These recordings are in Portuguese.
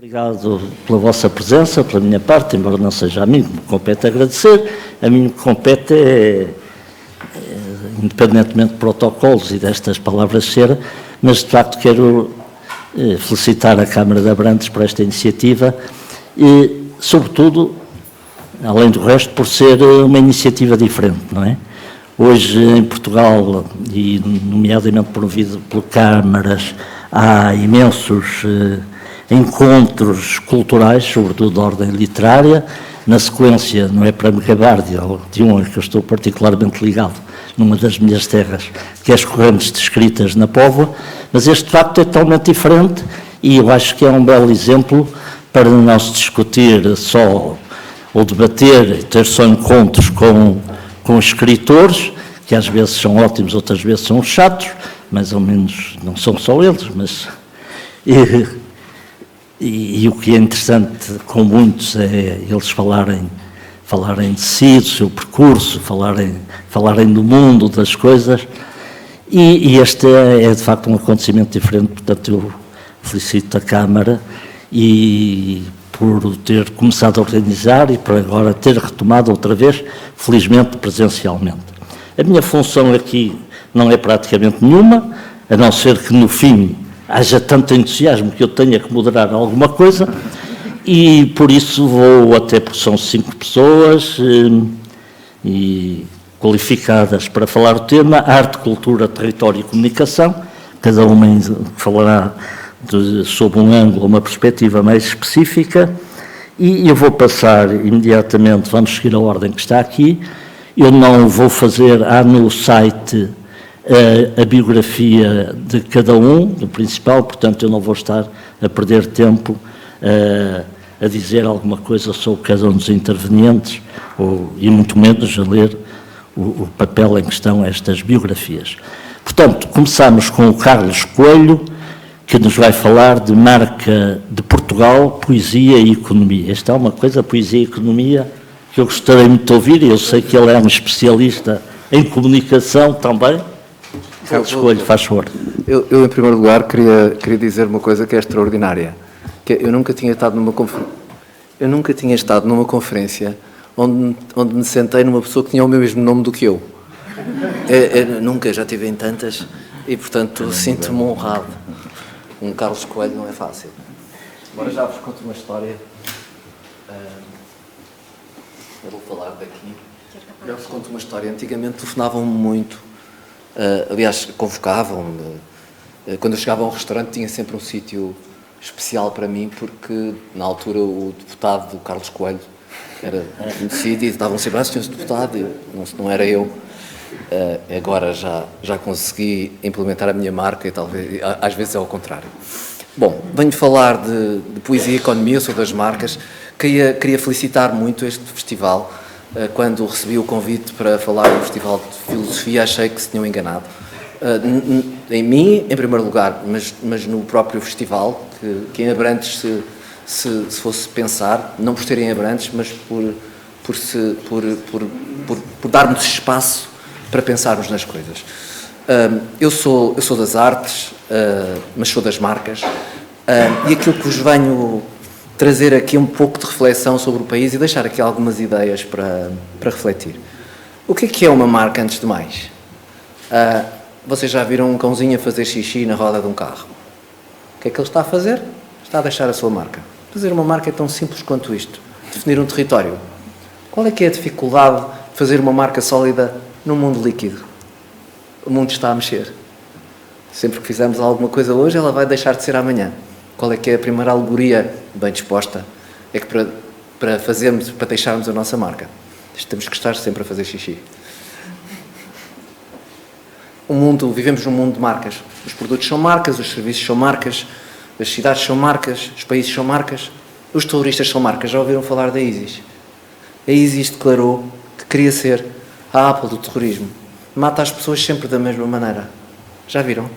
Obrigado pela vossa presença, pela minha parte, embora não seja a mim que me compete agradecer, a mim que compete independentemente de protocolos e destas palavras cera, mas de facto quero felicitar a Câmara de Abrantes por esta iniciativa e, sobretudo, além do resto, por ser uma iniciativa diferente, não é? Hoje, em Portugal, e nomeadamente promovido por câmaras, há imensos encontros culturais, sobretudo de ordem literária. Na sequência, não é para me gabar de um a que eu estou particularmente ligado, numa das minhas terras, que é as correntes descritas na Póvoa, mas este, de facto, é totalmente diferente e eu acho que é um belo exemplo para não se discutir só ou debater, ter só encontros com escritores, que às vezes são ótimos, outras vezes são chatos, mais ou menos, não são só eles, mas... E o que é interessante com muitos é eles falarem de si, do seu percurso, falarem do mundo, das coisas, e este é de facto um acontecimento diferente, portanto eu felicito a Câmara e por ter começado a organizar e por agora ter retomado outra vez, felizmente presencialmente. A minha função aqui não é praticamente nenhuma, a não ser que no fim haja tanto entusiasmo que eu tenha que moderar alguma coisa, e por isso vou até, porque são 5 pessoas e qualificadas para falar o tema, arte, cultura, território e comunicação, cada uma falará sob um ângulo, uma perspectiva mais específica, e eu vou passar imediatamente, vamos seguir a ordem que está aqui, eu não vou fazer, há no site a biografia de cada um, do principal, portanto eu não vou estar a perder tempo a dizer alguma coisa sobre cada um dos intervenientes, e muito menos a ler o papel em que estão estas biografias. Portanto, começamos com o Carlos Coelho, que nos vai falar de marca de Portugal, poesia e economia. Esta é uma coisa, poesia e economia, que eu gostaria muito de ouvir, e eu sei que ele é um especialista em comunicação também. Carlos Coelho, faz favor. Eu, em primeiro lugar, queria dizer uma coisa que é extraordinária, que eu nunca tinha estado numa conferência onde me sentei numa pessoa que tinha o mesmo nome do que eu. Nunca, já tive em tantas, e, portanto, sinto-me honrado. Um Carlos Coelho não é fácil. Agora já vos conto uma história. Eu vou falar daqui. Já vos conto uma história. Antigamente telefonavam-me muito. Aliás, convocavam-me. Quando eu chegava a um restaurante tinha sempre um sítio especial para mim, porque na altura o deputado do Carlos Coelho era conhecido e estavam sempre, senhor deputado, não era eu. Agora já consegui implementar a minha marca e talvez, às vezes é ao contrário. Bom, venho falar de poesia e economia, sou das marcas. Queria felicitar muito este festival. Quando recebi o convite para falar no Festival de Filosofia, achei que se tinham enganado. Em mim, em primeiro lugar, mas no próprio festival, que em Abrantes, se fosse pensar, não por serem Abrantes, mas por darmos espaço para pensarmos nas coisas. Eu sou das artes, mas sou das marcas, e aquilo que vos venho trazer aqui um pouco de reflexão sobre o país e deixar aqui algumas ideias para refletir. O que é uma marca, antes de mais? Vocês já viram um cãozinho a fazer xixi na roda de um carro? O que é que ele está a fazer? Está a deixar a sua marca. Fazer uma marca é tão simples quanto isto. Definir um território. Qual é que é a dificuldade de fazer uma marca sólida num mundo líquido? O mundo está a mexer. Sempre que fizermos alguma coisa hoje, ela vai deixar de ser amanhã. Qual é que é a primeira alegoria bem disposta? É que para deixarmos a nossa marca, temos que estar sempre a fazer xixi. Vivemos num mundo de marcas. Os produtos são marcas, os serviços são marcas, as cidades são marcas, os países são marcas, os terroristas são marcas. Já ouviram falar da ISIS? A ISIS declarou que queria ser a Apple do terrorismo. Mata as pessoas sempre da mesma maneira. Já viram?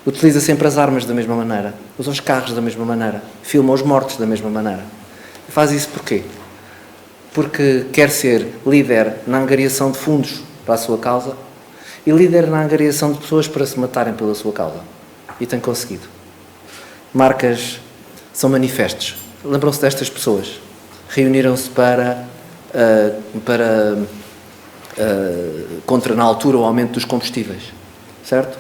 Utiliza sempre as armas da mesma maneira, usa os carros da mesma maneira, filma os mortos da mesma maneira. E faz isso porquê? Porque quer ser líder na angariação de fundos para a sua causa e líder na angariação de pessoas para se matarem pela sua causa. E tem conseguido. Marcas são manifestos. Lembram-se destas pessoas? Reuniram-se contra, na altura, o aumento dos combustíveis, certo?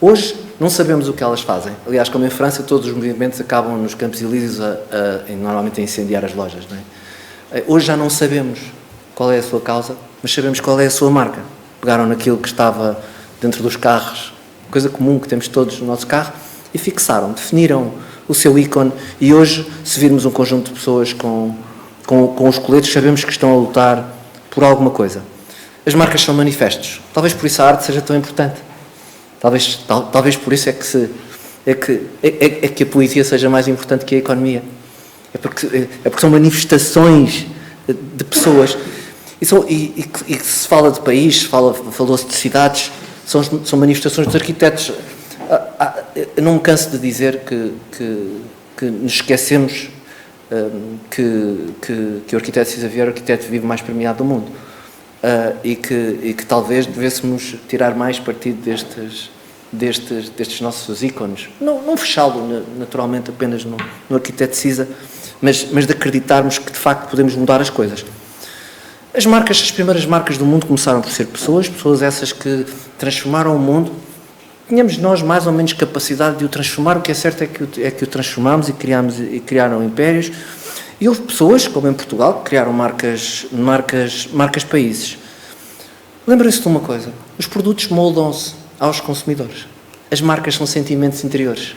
Hoje não sabemos o que elas fazem. Aliás, como em França, todos os movimentos acabam nos Campos Elíseos normalmente a incendiar as lojas, não é? Hoje já não sabemos qual é a sua causa, mas sabemos qual é a sua marca. Pegaram naquilo que estava dentro dos carros, coisa comum que temos todos no nosso carro, e fixaram, definiram o seu ícone, e hoje, se virmos um conjunto de pessoas com os coletes, sabemos que estão a lutar por alguma coisa. As marcas são manifestos. Talvez por isso a arte seja tão importante. Talvez por isso é que a poesia seja mais importante que a economia. É porque são manifestações de pessoas. E se fala de país, falou-se de cidades, são manifestações dos arquitetos. Eu não me canso de dizer que nos esquecemos que o arquiteto César Vieira é o arquiteto vivo mais premiado do mundo. E que talvez devêssemos tirar mais partido destes nossos ícones. Não fechá-lo naturalmente apenas no arquiteto Cisa, mas de acreditarmos que de facto podemos mudar as coisas. As primeiras marcas do mundo começaram por ser pessoas essas que transformaram o mundo. Tínhamos nós mais ou menos capacidade de o transformar, o que é certo é que o transformámos e criaram impérios. E houve pessoas, como em Portugal, que criaram marcas países. Lembrem-se de uma coisa, os produtos moldam-se aos consumidores. As marcas são sentimentos interiores.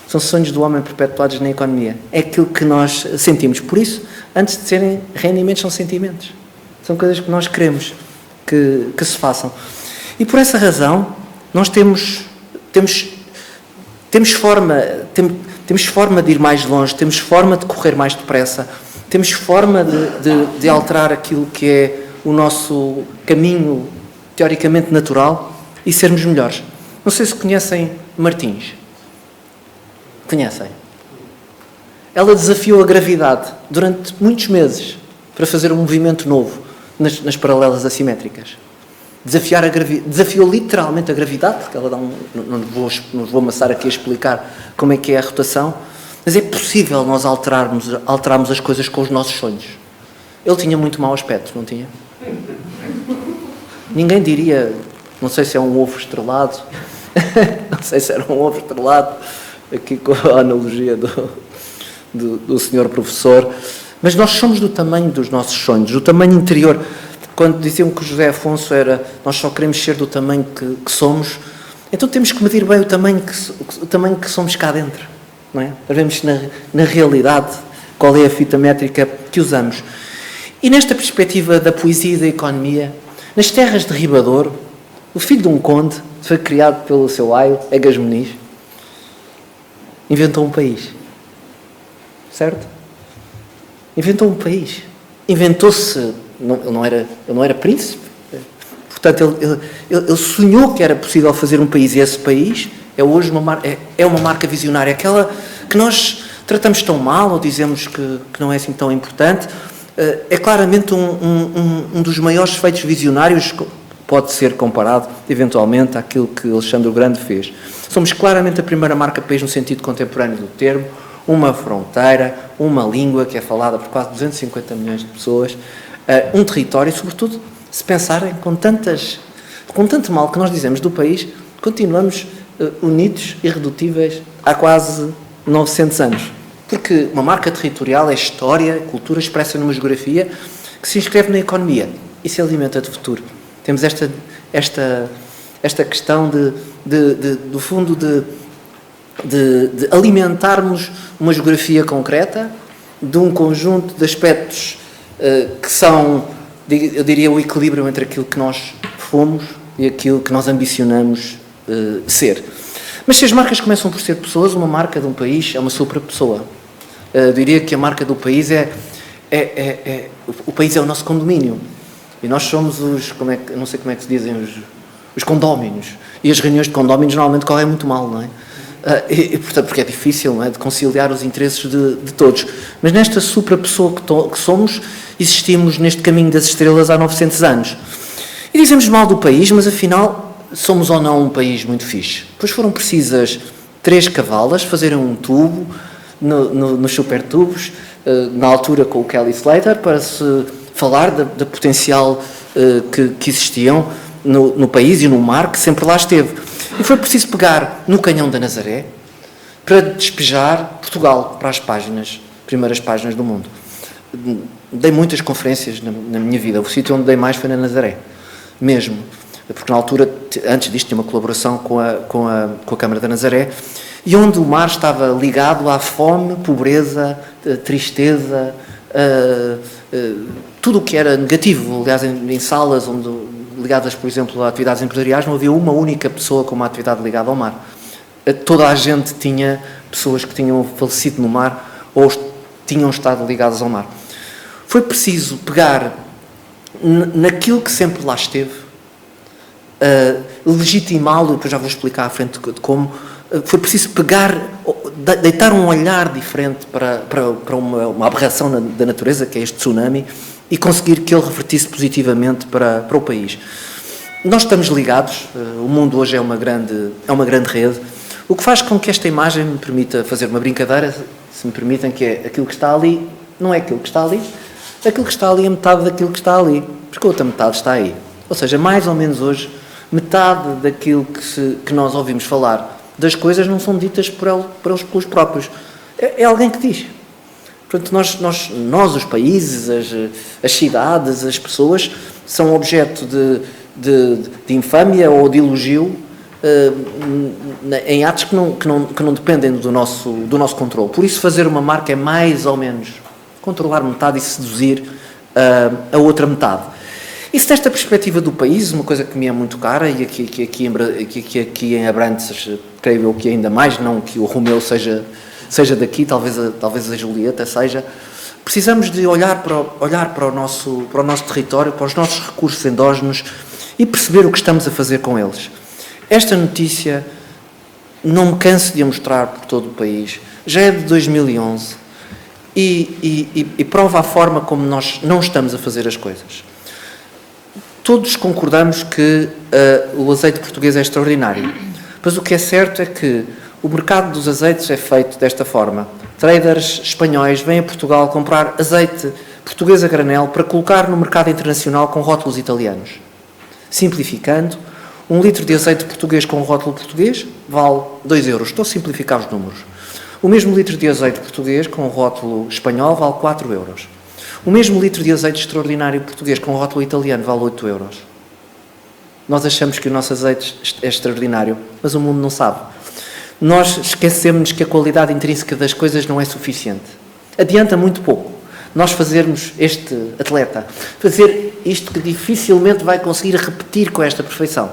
São sonhos do homem perpetuados na economia. É aquilo que nós sentimos. Por isso, antes de serem rendimentos, são sentimentos. São coisas que nós queremos que se façam. E por essa razão, nós temos forma de ir mais longe, temos forma de correr mais depressa, temos forma de alterar aquilo que é o nosso caminho teoricamente natural e sermos melhores. Não sei se conhecem Martins. Conhecem? Ela desafiou a gravidade durante muitos meses para fazer um movimento novo nas paralelas assimétricas. Desafiou literalmente a gravidade, porque ela não vou amassar aqui a explicar como é que é a rotação, mas é possível nós alterarmos as coisas com os nossos sonhos. Ele tinha muito mau aspecto, não tinha? Ninguém diria, não sei se é um ovo estrelado, não sei se era um ovo estrelado, aqui com a analogia do senhor professor, mas nós somos do tamanho dos nossos sonhos, do tamanho interior. Quando diziam que o José Afonso nós só queremos ser do tamanho que somos, então temos que medir bem o tamanho que somos cá dentro, não é? Para vermos na realidade qual é a fita métrica que usamos. E nesta perspectiva da poesia e da economia, nas terras de Ribadouro, o filho de um conde, foi criado pelo seu aio, Egas Muniz, inventou um país. Certo? Inventou um país. Inventou-se. Ele não era príncipe. Portanto, ele sonhou que era possível fazer um país. E esse país é hoje uma marca visionária. Aquela que nós tratamos tão mal ou dizemos que não é assim tão importante. É claramente um dos maiores feitos visionários, pode ser comparado, eventualmente, àquilo que Alexandre o Grande fez. Somos claramente a primeira marca-país no sentido contemporâneo do termo, uma fronteira, uma língua que é falada por quase 250 milhões de pessoas, um território, e, sobretudo, se pensarem com tanto mal que nós dizemos do país, continuamos unidos, irredutíveis, há quase 900 anos. Porque uma marca territorial é história, cultura expressa numa geografia que se inscreve na economia e se alimenta de futuro. Temos esta questão do fundo de alimentarmos uma geografia concreta de um conjunto de aspectos que são, eu diria, o equilíbrio entre aquilo que nós fomos e aquilo que nós ambicionamos ser. Mas se as marcas começam por ser pessoas, uma marca de um país é uma super-pessoa. Eu diria que a marca do país o país é o nosso condomínio. E nós somos não sei como é que se dizem, os condóminos. E as reuniões de condóminos normalmente correm muito mal, não é? Portanto, porque é difícil, não é, de conciliar os interesses de todos. Mas nesta supra-pessoa que somos, existimos neste caminho das estrelas há 900 anos. E dizemos mal do país, mas afinal somos ou não um país muito fixe. Pois foram precisas 3 cavalas fazerem um tubo nos supertubos, na altura com o Kelly Slater, para se falar da potencial que existiam no país e no mar, que sempre lá esteve. E foi preciso pegar no canhão da Nazaré para despejar Portugal para as primeiras páginas do mundo. Dei muitas conferências na minha vida. O sítio onde dei mais foi na Nazaré, mesmo. Porque na altura, antes disto, tinha uma colaboração com a Câmara da Nazaré, e onde o mar estava ligado à fome, pobreza, tristeza, tudo o que era negativo. Aliás, em salas ligadas, por exemplo, a atividades empresariais, não havia uma única pessoa com uma atividade ligada ao mar. Toda a gente tinha pessoas que tinham falecido no mar ou tinham estado ligadas ao mar. Foi preciso pegar naquilo que sempre lá esteve, legitimá-lo, depois já vou explicar à frente de como. Foi preciso pegar, deitar um olhar diferente para uma aberração da natureza, que é este tsunami, e conseguir que ele revertisse positivamente para o país. Nós estamos ligados, o mundo hoje é uma grande rede, o que faz com que esta imagem me permita fazer uma brincadeira, se me permitem, que é aquilo que está ali, não é aquilo que está ali, aquilo que está ali é metade daquilo que está ali, porque a outra metade está aí. Ou seja, mais ou menos hoje, metade daquilo que nós ouvimos falar das coisas não são ditas pelos próprios. É alguém que diz. Portanto, nós os países, as cidades, as pessoas, são objeto de infâmia ou de elogio em atos que não dependem do nosso controle. Por isso, fazer uma marca é mais ou menos controlar metade e seduzir a outra metade. Isso desta perspectiva do país, uma coisa que me é muito cara, e aqui em Abrantes, creio eu que ainda mais, não que o Romeu seja daqui, talvez a Julieta seja, precisamos de olhar para o nosso território, para os nossos recursos endógenos e perceber o que estamos a fazer com eles. Esta notícia, não me canso de a mostrar por todo o país, já é de 2011 e prova a forma como nós não estamos a fazer as coisas. Todos concordamos que o azeite português é extraordinário, mas o que é certo é que o mercado dos azeites é feito desta forma. Traders espanhóis vêm a Portugal comprar azeite português a granel para colocar no mercado internacional com rótulos italianos. Simplificando, 1 litro de azeite português com rótulo português vale 2 euros. Estou a simplificar os números. O mesmo litro de azeite português com rótulo espanhol vale 4 euros. O mesmo litro de azeite extraordinário português com rótulo italiano vale 8 euros. Nós achamos que o nosso azeite é extraordinário, mas o mundo não sabe. Nós esquecemos que a qualidade intrínseca das coisas não é suficiente. Adianta muito pouco nós fazermos este atleta, fazer isto que dificilmente vai conseguir repetir com esta perfeição,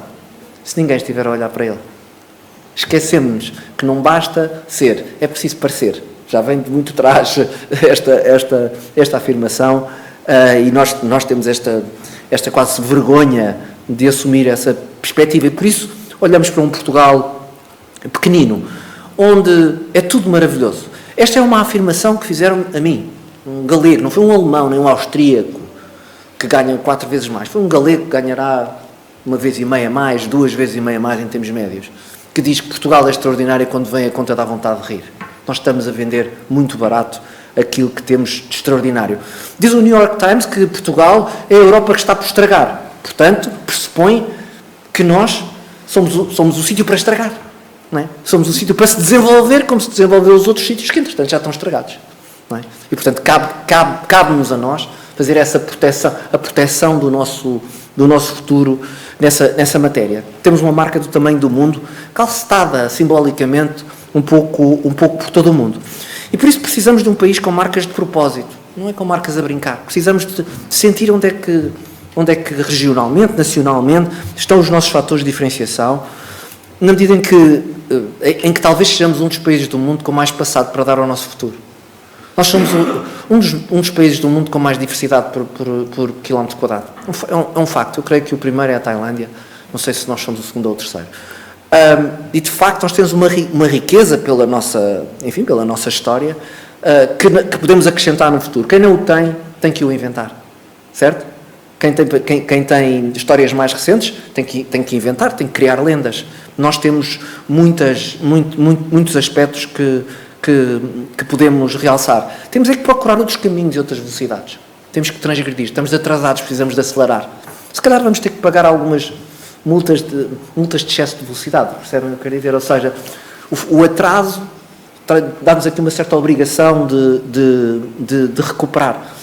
se ninguém estiver a olhar para ele. Esquecemos que não basta ser, é preciso parecer. Já vem de muito trás esta afirmação, e nós temos esta quase vergonha de assumir essa perspectiva, e por isso olhamos para um Portugal pequenino, onde é tudo maravilhoso. Esta é uma afirmação que fizeram a mim, um galego, não foi um alemão nem um austríaco que ganha 4 vezes mais, foi um galego que ganhará 1,5 vezes mais, 2 vezes mais em termos médios, que diz que Portugal é extraordinário quando vem a conta dá vontade de rir. Nós estamos a vender muito barato aquilo que temos de extraordinário. Diz o New York Times que Portugal é a Europa que está por estragar. Portanto, pressupõe que nós somos o sítio para estragar. Não é? Somos o sítio para se desenvolver como se desenvolveu os outros sítios que, entretanto, já estão estragados. Não é? E, portanto, cabe-nos a nós fazer essa proteção do nosso futuro nessa matéria. Temos uma marca do tamanho do mundo, calcetada simbolicamente um pouco por todo o mundo. E por isso precisamos de um país com marcas de propósito, não é com marcas a brincar. Precisamos de sentir onde é que regionalmente, nacionalmente, estão os nossos fatores de diferenciação, na medida em que talvez sejamos um dos países do mundo com mais passado para dar ao nosso futuro. Nós somos um dos países do mundo com mais diversidade por quilómetro quadrado. É um facto. Eu creio que o primeiro é a Tailândia. Não sei se nós somos o segundo ou o terceiro. E, de facto, nós temos uma riqueza pela nossa história que podemos acrescentar no futuro. Quem não o tem que o inventar. Certo? Quem tem histórias mais recentes tem que inventar, tem que criar lendas. Nós temos muitos aspectos que que podemos realçar. Temos é que procurar outros caminhos e outras velocidades. Temos que transgredir. Estamos atrasados, precisamos de acelerar. Se calhar vamos ter que pagar algumas multas de excesso de velocidade, percebem o que eu quero dizer? Ou seja, o atraso dá-nos aqui uma certa obrigação de recuperar.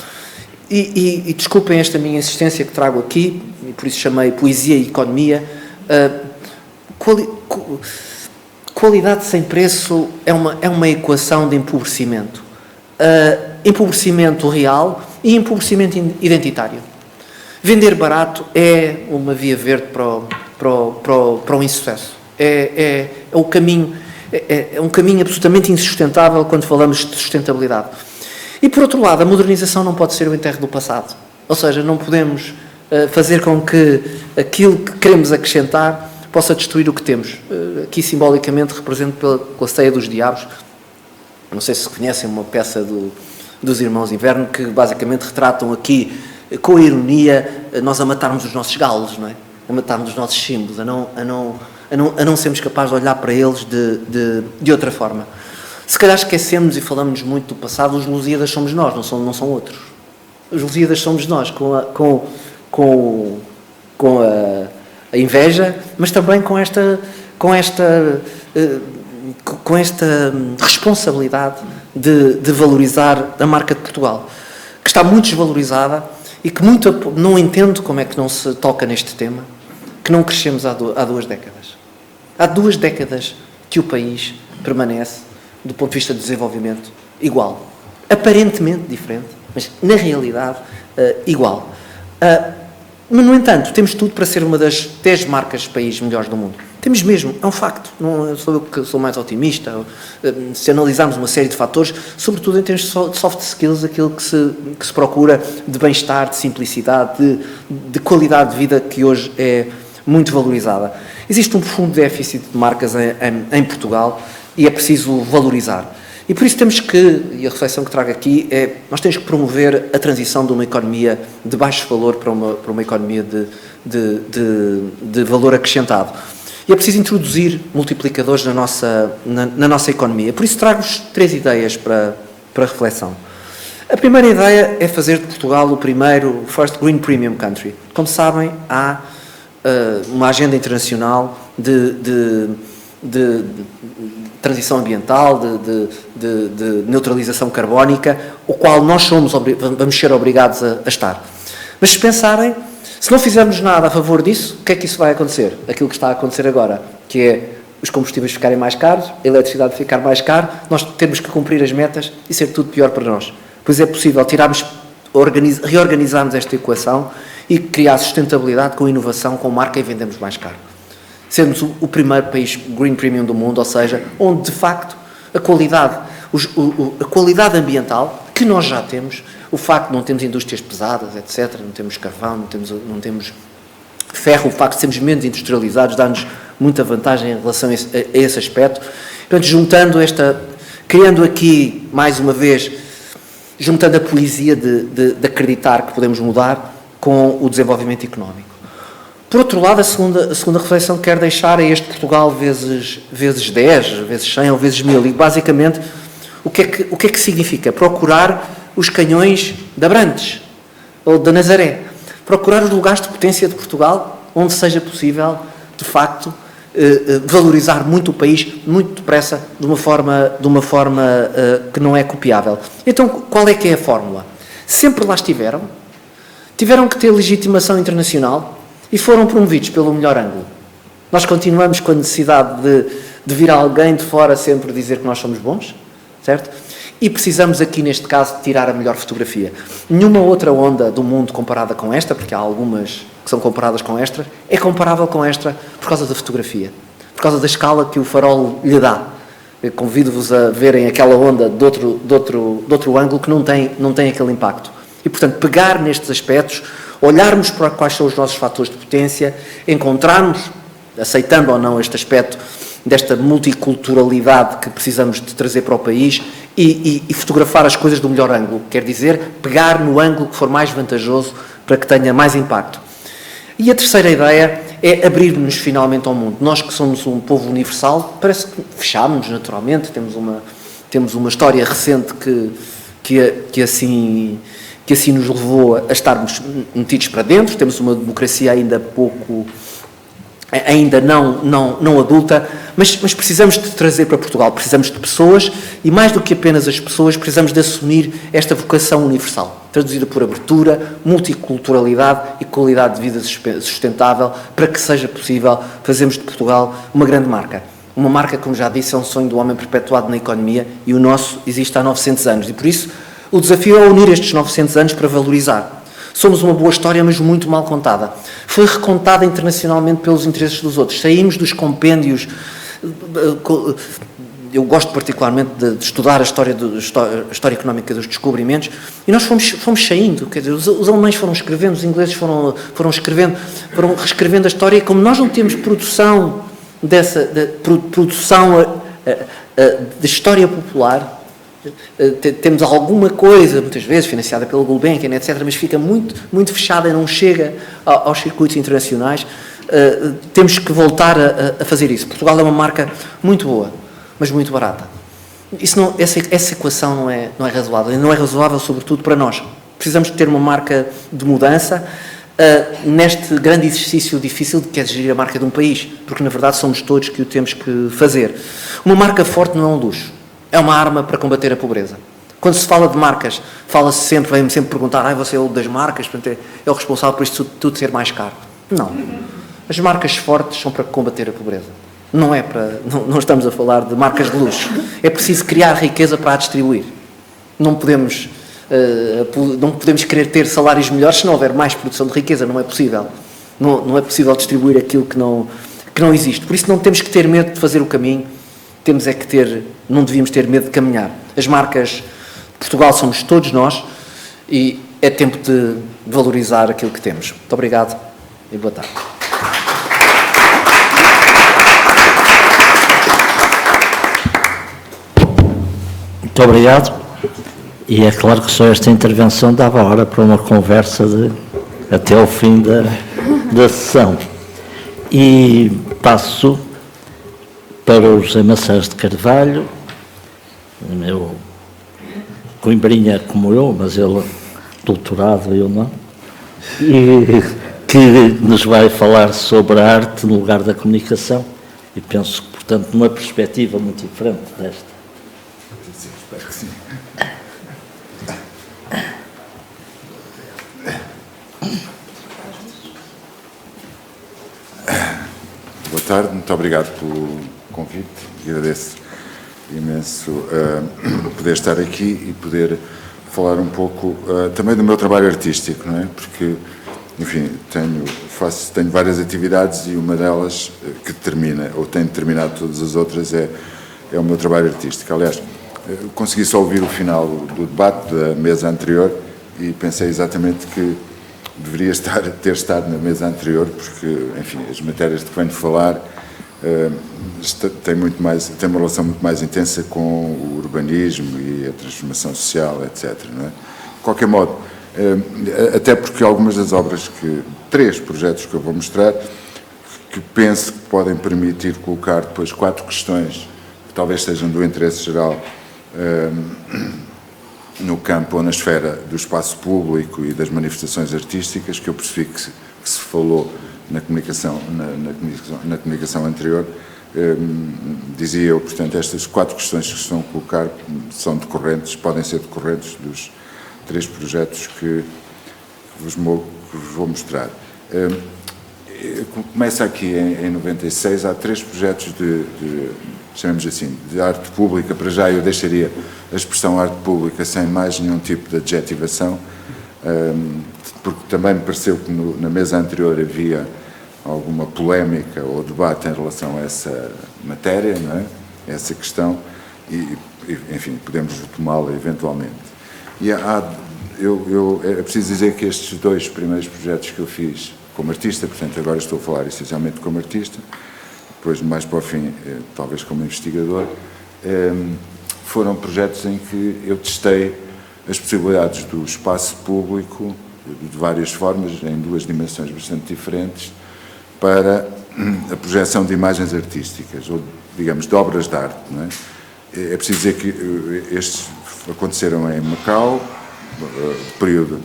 E desculpem esta minha insistência que trago aqui, e por isso chamei Poesia e Economia. Qualidade sem preço é uma equação de empobrecimento. Empobrecimento real e empobrecimento identitário. Vender barato é uma via verde para o insucesso. É um caminho absolutamente insustentável quando falamos de sustentabilidade. E, por outro lado, a modernização não pode ser o enterro do passado. Ou seja, não podemos fazer com que aquilo que queremos acrescentar possa destruir o que temos. Aqui, simbolicamente, represento pela ceia dos diabos. Não sei se conhecem uma peça dos Irmãos Inverno, que basicamente retratam aqui, com a ironia, nós a matarmos os nossos galos, não é? A matarmos os nossos símbolos, a não sermos capazes de olhar para eles de outra forma. Se calhar esquecemos e falamos muito do passado, os Lusíadas somos nós, não são outros. Os Lusíadas somos nós, com a inveja, mas também com esta responsabilidade de valorizar a marca de Portugal, que está muito desvalorizada e que não entendo como é que não se toca neste tema, que não crescemos há 2 décadas. Há 2 décadas que o país permanece, do ponto de vista do desenvolvimento, igual. Aparentemente diferente, mas na realidade igual. Mas, no entanto, temos tudo para ser uma das 10 marcas de país melhores do mundo. Temos mesmo, é um facto. Não sou eu que sou mais otimista. Se analisarmos uma série de fatores, sobretudo em termos de soft skills, aquilo que se procura de bem-estar, de simplicidade, de qualidade de vida, que hoje é muito valorizada. Existe um profundo déficit de marcas em Portugal e é preciso valorizar. E por isso temos que, e a reflexão que trago aqui é, nós temos que promover a transição de uma economia de baixo valor para uma economia de valor acrescentado. E é preciso introduzir multiplicadores na nossa economia. Por isso trago-vos 3 ideias para reflexão. A primeira ideia é fazer de Portugal o primeiro First Green Premium Country. Como sabem, há uma agenda internacional de transição ambiental, de neutralização carbónica, o qual nós vamos ser obrigados a estar. Mas se pensarem, se não fizermos nada a favor disso, o que é que isso vai acontecer? Aquilo que está a acontecer agora, que é os combustíveis ficarem mais caros, a eletricidade ficar mais cara, nós temos que cumprir as metas e ser tudo pior para nós. Pois é possível reorganizarmos esta equação e criar sustentabilidade com inovação, com marca e vendemos mais caro. Sermos o primeiro país Green Premium do mundo, ou seja, onde de facto a qualidade ambiental que nós já temos, o facto de não termos indústrias pesadas, etc., não temos carvão, não temos ferro, o facto de sermos menos industrializados dá-nos muita vantagem em relação a esse aspecto. Portanto, criando aqui, mais uma vez, juntando a poesia de acreditar que podemos mudar com o desenvolvimento económico. Por outro lado, a segunda reflexão que quero deixar é este Portugal vezes 10, vezes 100 ou vezes 1000. E, basicamente, o que é que significa? Procurar os canhões de Abrantes ou de Nazaré. Procurar os lugares de potência de Portugal onde seja possível, de facto, valorizar muito o país, muito depressa, de uma forma que não é copiável. Então, qual é que é a fórmula? Sempre lá estiveram que ter legitimação internacional e foram promovidos pelo melhor ângulo. Nós continuamos com a necessidade de vir alguém de fora sempre dizer que nós somos bons, certo? E precisamos aqui, neste caso, de tirar a melhor fotografia. Nenhuma outra onda do mundo comparada com esta, porque há algumas que são comparadas com esta, é comparável com esta por causa da fotografia, por causa da escala que o farol lhe dá. Eu convido-vos a verem aquela onda de outro ângulo que não tem aquele impacto. E, portanto, pegar nestes aspectos, olharmos para quais são os nossos fatores de potência, encontrarmos, aceitando ou não este aspecto desta multiculturalidade que precisamos de trazer para o país e fotografar as coisas do melhor ângulo. Quer dizer, pegar no ângulo que for mais vantajoso para que tenha mais impacto. E a terceira ideia é abrir-nos finalmente ao mundo. Nós que somos um povo universal, parece que fechámos naturalmente, temos temos uma história recente que assim nos levou a estarmos metidos para dentro, temos uma democracia ainda não adulta, mas precisamos de trazer para Portugal, precisamos de pessoas e mais do que apenas as pessoas, precisamos de assumir esta vocação universal, traduzida por abertura, multiculturalidade e qualidade de vida sustentável, para que seja possível fazermos de Portugal uma grande marca. Uma marca, como já disse, é um sonho do homem perpetuado na economia e o nosso existe há 900 anos e por isso o desafio é unir estes 900 anos para valorizar. Somos uma boa história, mas muito mal contada. Foi recontada internacionalmente pelos interesses dos outros. Saímos dos compêndios. Eu gosto particularmente de estudar a história económica dos descobrimentos e nós fomos saindo. Quer dizer, os alemães foram escrevendo, os ingleses foram reescrevendo a história e como nós não temos produção de história popular, temos alguma coisa, muitas vezes, financiada pelo Gulbenkian, etc., mas fica muito fechada e não chega aos circuitos internacionais. Temos que voltar a fazer isso. Portugal é uma marca muito boa, mas muito barata. Essa equação não é razoável, e não é razoável, sobretudo, para nós. Precisamos de ter uma marca de mudança neste grande exercício difícil que é gerir a marca de um país, porque, na verdade, somos todos que o temos que fazer. Uma marca forte não é um luxo. É uma arma para combater a pobreza. Quando se fala de marcas, vem-me sempre perguntar, você é o das marcas, portanto é o responsável por isto tudo ser mais caro. Não. As marcas fortes são para combater a pobreza. Não estamos a falar de marcas de luxo. É preciso criar riqueza para a distribuir. Não podemos querer ter salários melhores se não houver mais produção de riqueza. Não é possível. Não é possível distribuir aquilo que não existe. Por isso não temos que ter medo de fazer o caminho. Não devíamos ter medo de caminhar. As marcas de Portugal somos todos nós e é tempo de valorizar aquilo que temos. Muito obrigado e boa tarde. Muito obrigado. E é claro que só esta intervenção dava hora para uma conversa até ao fim da sessão. E passo para o José Maçãs de Carvalho, meu coimbrinha como eu, mas ele doutorado, eu não, e que nos vai falar sobre a arte no lugar da comunicação, e penso que, portanto, numa perspectiva muito diferente desta. Sim, espero que sim. Boa tarde, muito obrigado pelo convite, agradeço imenso poder estar aqui e poder falar um pouco também do meu trabalho artístico, não é? Porque, enfim, tenho várias atividades e uma delas que termina, ou tem terminado todas as outras, é o meu trabalho artístico. Aliás, consegui só ouvir o final do debate da mesa anterior e pensei exatamente que deveria ter estado na mesa anterior, porque, enfim, as matérias de que venho falar tem uma relação muito mais intensa com o urbanismo e a transformação social, etc. Não é? De qualquer modo, até porque algumas das obras, 3 projetos que eu vou mostrar, que penso que podem permitir colocar depois 4 questões que talvez sejam do interesse geral no campo ou na esfera do espaço público e das manifestações artísticas, que eu percebi que se falou na comunicação anterior, dizia eu, portanto, estas 4 questões que se estão a colocar podem ser decorrentes dos 3 projetos que vos vou mostrar. Começa aqui em 96, há 3 projetos chamemos assim, de arte pública. Para já eu deixaria a expressão arte pública sem mais nenhum tipo de adjetivação, porque também me pareceu que na mesa anterior havia alguma polémica ou debate em relação a essa matéria, não é? Essa questão, e enfim, podemos retomá-la eventualmente. E é preciso dizer que estes 2 primeiros projetos que eu fiz como artista, portanto agora estou a falar essencialmente como artista, depois mais para o fim, talvez como investigador, foram projetos em que eu testei as possibilidades do espaço público, de várias formas, em 2 dimensões bastante diferentes, para a projeção de imagens artísticas, ou, digamos, de obras de arte, não é? É preciso dizer que estes aconteceram em Macau, período,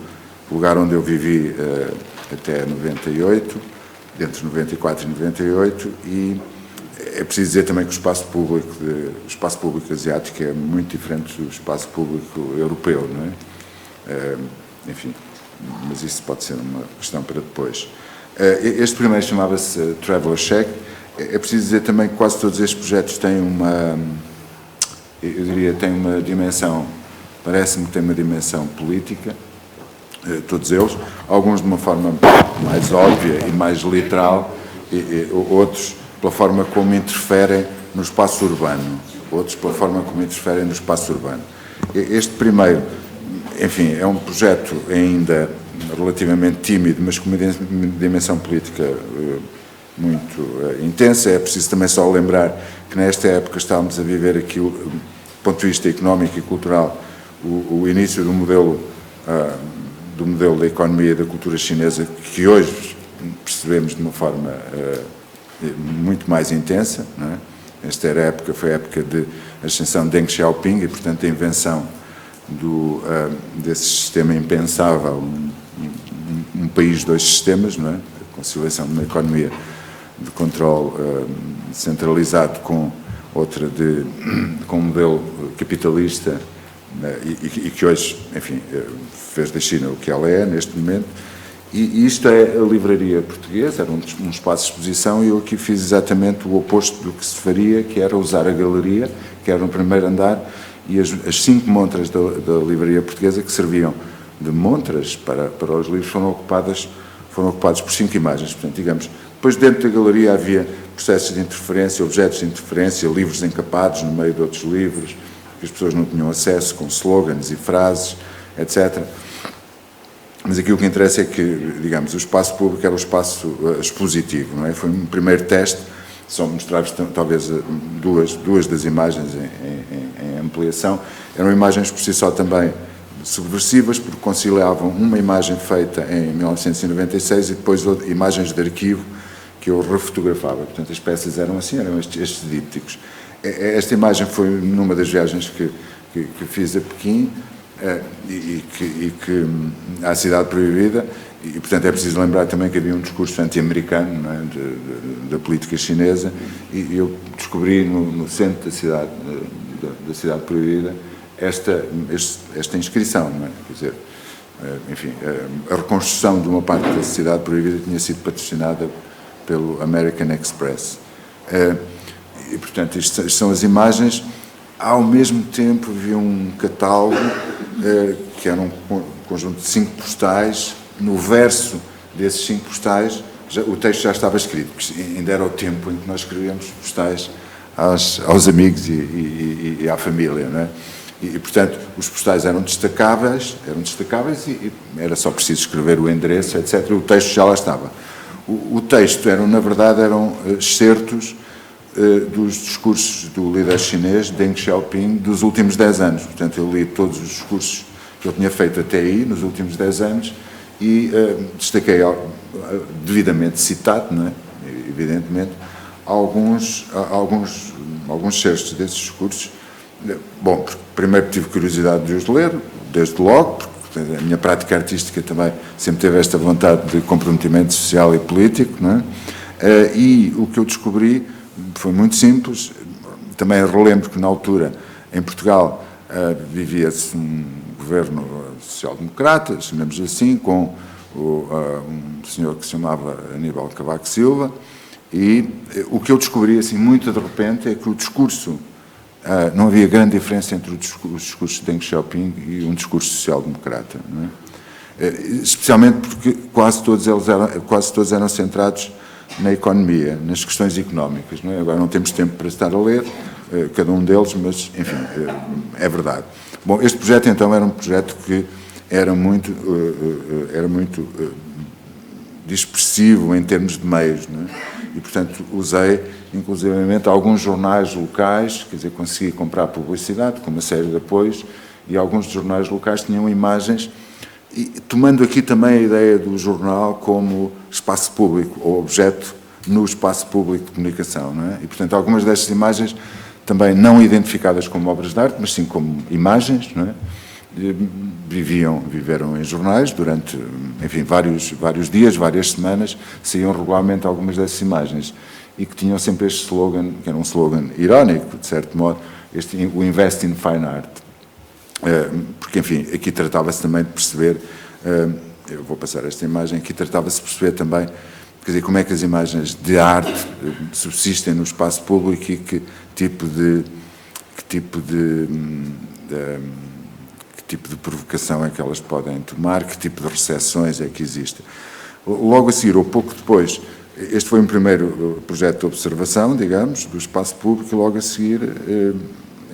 lugar onde eu vivi até 98, entre 94 e 98, e é preciso dizer também que o espaço público asiático é muito diferente do espaço público europeu, não é? Enfim, mas isso pode ser uma questão para depois. Este primeiro chamava-se Traveler Check. É preciso dizer também que quase todos estes projetos têm têm uma dimensão, parece-me que têm uma dimensão política, todos eles, alguns de uma forma mais óbvia e mais literal, outros pela forma como interferem no espaço urbano, Este primeiro, enfim, é um projeto ainda relativamente tímido, mas com uma dimensão política muito intensa. É preciso também só lembrar que nesta época estávamos a viver aquilo, do ponto de vista económico e cultural, o início do modelo da economia e da cultura chinesa, que hoje percebemos de uma forma muito mais intensa, não é? Esta foi a época de ascensão de Deng Xiaoping e, portanto, a invenção desse sistema impensável, um país, dois sistemas, não é? A conciliação de uma economia de controle centralizado com outra com um modelo capitalista e que hoje, enfim, fez da China o que ela é neste momento. E isto é a livraria portuguesa, era um espaço de exposição, e eu aqui fiz exatamente o oposto do que se faria, que era usar a galeria, que era no primeiro andar, e as 5 montras da livraria portuguesa, que serviam de montras para os livros, foram ocupados por 5 imagens. Portanto, digamos, depois dentro da galeria havia processos de interferência, objetos de interferência, livros encapados no meio de outros livros, que as pessoas não tinham acesso, com slogans e frases, etc. Mas aqui o que interessa é que, digamos, o espaço público era o espaço expositivo, não é? Foi um primeiro teste, só mostrar-vos talvez duas das imagens em ampliação. Eram imagens por si só também subversivas, porque conciliavam uma imagem feita em 1996 e depois imagens de arquivo que eu refotografava. Portanto, as peças eram assim, eram estes dípticos. Esta imagem foi numa das viagens que fiz a Pequim, à Cidade Proibida, e portanto é preciso lembrar também que havia um discurso anti-americano, não é, da política chinesa, e eu descobri no centro da Cidade Proibida esta inscrição, não é? Quer dizer, enfim, a reconstrução de uma parte da Cidade Proibida tinha sido patrocinada pelo American Express. E portanto isto são as imagens. Ao mesmo tempo havia um catálogo que era um conjunto de 5 postais. No verso desses 5 postais o texto já estava escrito, porque ainda era o tempo em que nós escrevíamos postais aos amigos e à família, não é? E portanto os postais eram destacáveis e era só preciso escrever o endereço, etc. O texto já lá estava. O texto na verdade eram excertos dos discursos do líder chinês, Deng Xiaoping, dos últimos 10 anos. Portanto, eu li todos os discursos que ele tinha feito até aí, nos últimos 10 anos, e destaquei, devidamente citado, não é? Evidentemente, alguns certos desses discursos. Bom, primeiro tive curiosidade de os ler, desde logo, porque a minha prática artística também sempre teve esta vontade de comprometimento social e político, não é? E o que eu descobri foi muito simples. Também relembro que na altura, em Portugal, vivia-se um governo social-democrata, chamemos assim, com um senhor que se chamava Aníbal Cavaco Silva, e o que eu descobri assim muito de repente é que o discurso, não havia grande diferença entre os discursos de Deng Xiaoping e um discurso social-democrata, não é? Especialmente porque quase todos eram centrados na economia, nas questões económicas, não é? Agora não temos tempo para estar a ler cada um deles, mas, enfim, é verdade. Bom, este projeto, então, era um projeto que era muito dispersivo em termos de meios, não é? E, portanto, usei, inclusivamente, alguns jornais locais, quer dizer, consegui comprar publicidade, com uma série de apoios, e alguns jornais locais tinham imagens, e tomando aqui também a ideia do jornal como espaço público, ou objeto no espaço público de comunicação, não é? E, portanto, algumas destas imagens também não identificadas como obras de arte, mas sim como imagens, não é? Viveram em jornais durante, enfim, vários dias, várias semanas, saíam regularmente algumas dessas imagens e que tinham sempre este slogan, que era um slogan irónico, de certo modo, o Invest in Fine Art. Porque, enfim, aqui tratava-se também de perceber, eu vou passar esta imagem, aqui tratava-se de perceber também, quer dizer, como é que as imagens de arte subsistem no espaço público e que tipo de provocação é que elas podem tomar, que tipo de recepções é que existem. Logo a seguir, ou pouco depois, este foi um primeiro projeto de observação, digamos, do espaço público, e logo a seguir,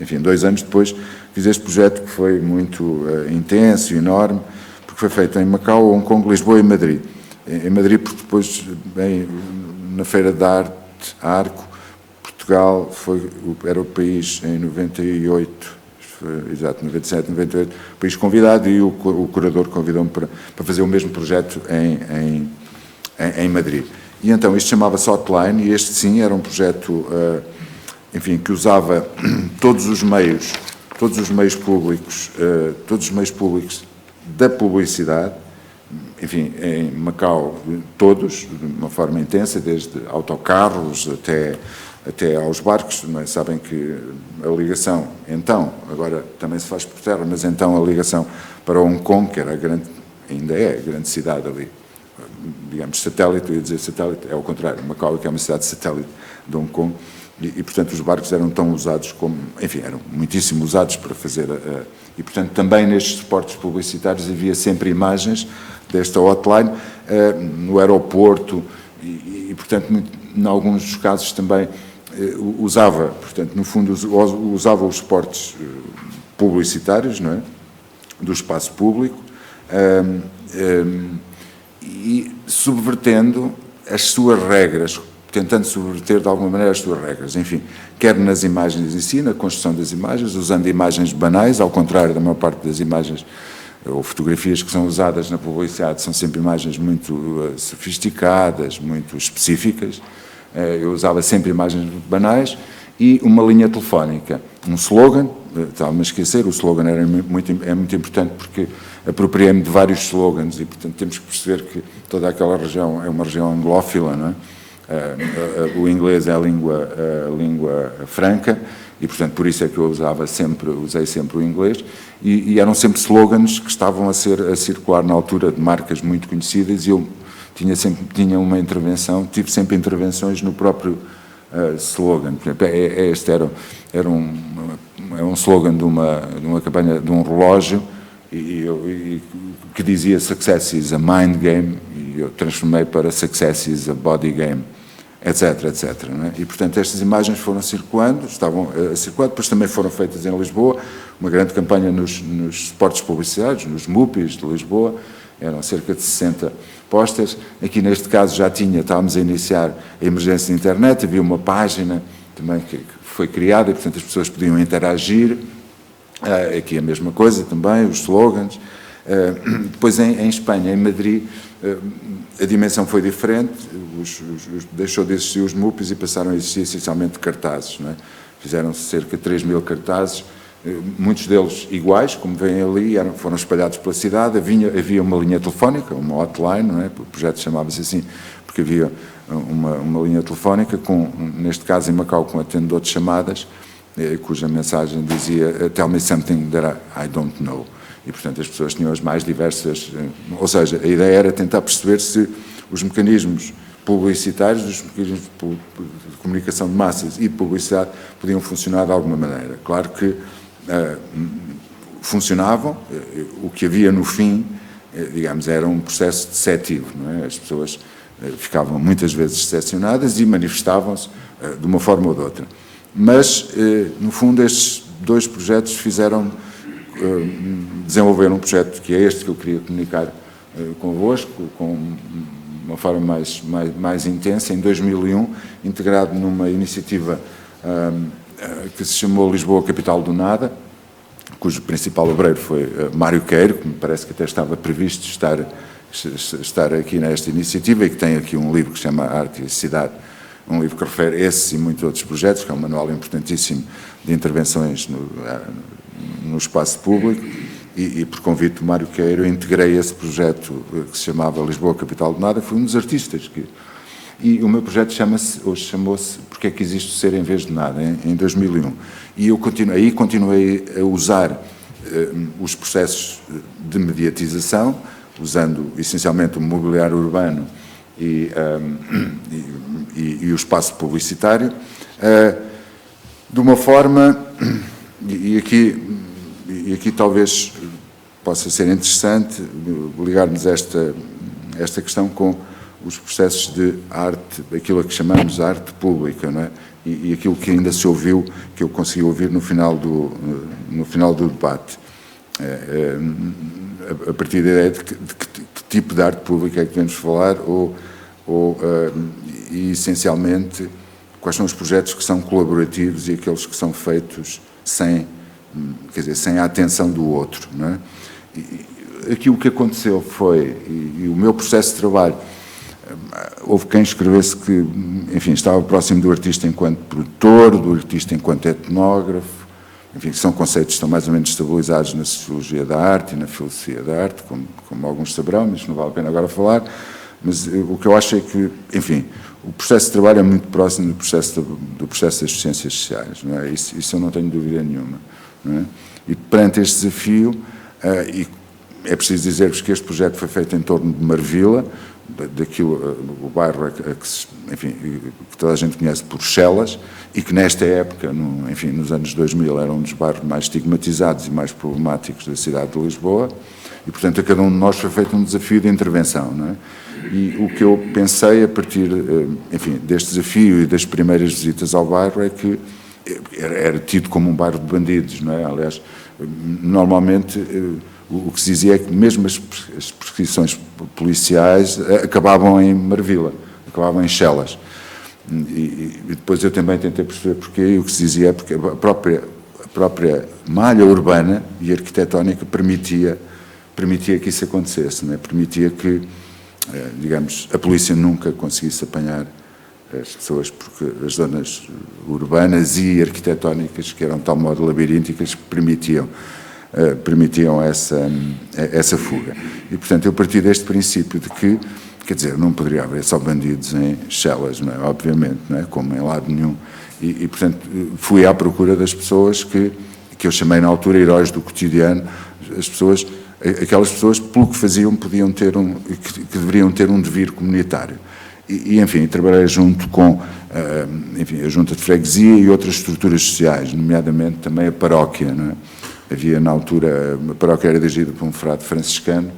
enfim, 2 anos depois, fiz este projeto que foi muito intenso e enorme, porque foi feito em Macau, Hong Kong, Lisboa e Madrid. Em Madrid, porque depois, bem, na Feira de Arte, Arco, Portugal era o país em 98, exato, 97, 98, o país convidado, e o curador convidou-me para fazer o mesmo projeto em Madrid. E então isto chamava-se Hotline, e este sim era um projeto, enfim, que usava todos os meios públicos da publicidade, enfim, em Macau, todos, de uma forma intensa, desde autocarros até aos barcos. Não é? Sabem que a ligação, então, agora também se faz por terra, mas então a ligação para Hong Kong, que era ainda é a grande cidade ali, digamos, satélite, eu ia dizer satélite, é ao contrário, Macau, que é uma cidade satélite de Hong Kong, e portanto os barcos eram tão usados como, enfim, eram muitíssimo usados para fazer, e portanto também nestes suportes publicitários havia sempre imagens desta hotline, no aeroporto, e portanto, em alguns dos casos também usava, portanto, no fundo, usava os suportes publicitários, não é? Do espaço público, e subvertendo as suas regras, tentando subverter de alguma maneira as suas regras, enfim, quer nas imagens em si, na construção das imagens, usando imagens banais, ao contrário da maior parte das imagens ou fotografias que são usadas na publicidade, são sempre imagens muito sofisticadas, muito específicas. Eu usava sempre imagens banais e uma linha telefónica, um slogan, estava-me a esquecer, o slogan é muito importante porque apropriei-me de vários slogans e, portanto, temos que perceber que toda aquela região é uma região anglófila, não é? O inglês é a língua franca e, portanto, por isso é que eu usei sempre o inglês e eram sempre slogans que estavam a circular na altura de marcas muito conhecidas e eu tive sempre intervenções no próprio slogan. Por exemplo, este era um slogan de uma campanha de um relógio que dizia "Success is a mind game" e eu transformei para "Success is a body game", etc, etc. Não é? E, portanto, estas imagens foram estavam a circular, depois também foram feitas em Lisboa, uma grande campanha nos suportes publicitários, nos MUPIs de Lisboa, eram cerca de 60 pósteres. Aqui, neste caso, estávamos a iniciar a emergência de internet, havia uma página também que foi criada e, portanto, as pessoas podiam interagir. Aqui a mesma coisa também, os slogans. Depois, em Espanha, em Madrid, a dimensão foi diferente, deixou de existir os MUPIs e passaram a existir essencialmente cartazes. Não é? Fizeram cerca de 3.000 cartazes, muitos deles iguais, como veem ali, foram espalhados pela cidade. Havia uma linha telefónica, uma hotline, não é? O projeto chamava-se assim, porque havia uma linha telefónica, neste caso em Macau, com atendedor de chamadas, cuja mensagem dizia "Tell me something that I don't know". E, portanto, as pessoas tinham as mais diversas... Ou seja, a ideia era tentar perceber se os mecanismos publicitários, os mecanismos de comunicação de massas e de publicidade podiam funcionar de alguma maneira. Claro que funcionavam, o que havia no fim, digamos, era um processo deceptivo, não é? As pessoas ficavam muitas vezes decepcionadas e manifestavam-se de uma forma ou de outra. Mas, no fundo, estes 2 projetos desenvolver um projeto que é este que eu queria comunicar convosco, com uma forma mais intensa, em 2001, integrado numa iniciativa que se chamou Lisboa Capital do Nada, cujo principal obreiro foi Mário Queiro, que me parece que até estava previsto estar aqui nesta iniciativa e que tem aqui um livro que se chama Arte e Cidade, um livro que refere esses e muitos outros projetos, que é um manual importantíssimo de intervenções no espaço público, e por convite do Mário Queiro integrei esse projeto que se chamava Lisboa, Capital do Nada. Fui um dos artistas e o meu projeto chamou-se Porque é que existe o ser em vez de nada, em 2001. E eu continuei a usar os processos de mediatização, usando essencialmente o mobiliário urbano e o espaço publicitário, de uma forma, e aqui talvez possa ser interessante ligarmos esta questão com os processos de arte, aquilo a que chamamos arte pública, não é? E aquilo que ainda se ouviu, que eu consegui ouvir no final do debate, a partir da ideia de que tipo de arte pública é que devemos falar, e essencialmente quais são os projetos que são colaborativos e aqueles que são feitos sem a atenção do outro, não é? E aqui o que aconteceu foi, e o meu processo de trabalho, houve quem escrevesse que, enfim, estava próximo do artista enquanto produtor, do artista enquanto etnógrafo, enfim, que são conceitos que estão mais ou menos estabilizados na sociologia da arte e na filosofia da arte, como alguns saberão, mas não vale a pena agora falar. Mas o que eu acho é que, enfim, o processo de trabalho é muito próximo do processo das ciências sociais, não é? Isso eu não tenho dúvida nenhuma, não é? E perante este desafio, e é preciso dizer-vos que este projeto foi feito em torno de Marvila, o bairro que toda a gente conhece por Chelas, e que nesta época, nos anos 2000, era um dos bairros mais estigmatizados e mais problemáticos da cidade de Lisboa, e portanto a cada um de nós foi feito um desafio de intervenção, não é? E o que eu pensei a partir, deste desafio e das primeiras visitas ao bairro é que era tido como um bairro de bandidos, não é? Aliás, normalmente o que se dizia é que mesmo as perseguições policiais acabavam em Marvila, acabavam em Chelas. E depois eu também tentei perceber porquê, e o que se dizia é porque a própria malha urbana e arquitetónica permitia que isso acontecesse, não é? Permitia que, digamos, a polícia nunca conseguisse apanhar as pessoas, porque as zonas urbanas e arquitetónicas, que eram de tal modo labirínticas, permitiam essa fuga. E, portanto, eu parti deste princípio de que, quer dizer, não poderia haver só bandidos em Chelas, não é? Obviamente, não é? Como em lado nenhum. E, portanto, fui à procura das pessoas que eu chamei na altura heróis do cotidiano, aquelas pessoas, pelo que faziam, podiam ter que deveriam ter um devir comunitário. Enfim, trabalhei junto com a Junta de Freguesia e outras estruturas sociais, nomeadamente também a paróquia, não é? Havia, na altura, a paróquia era dirigida por um frade franciscano,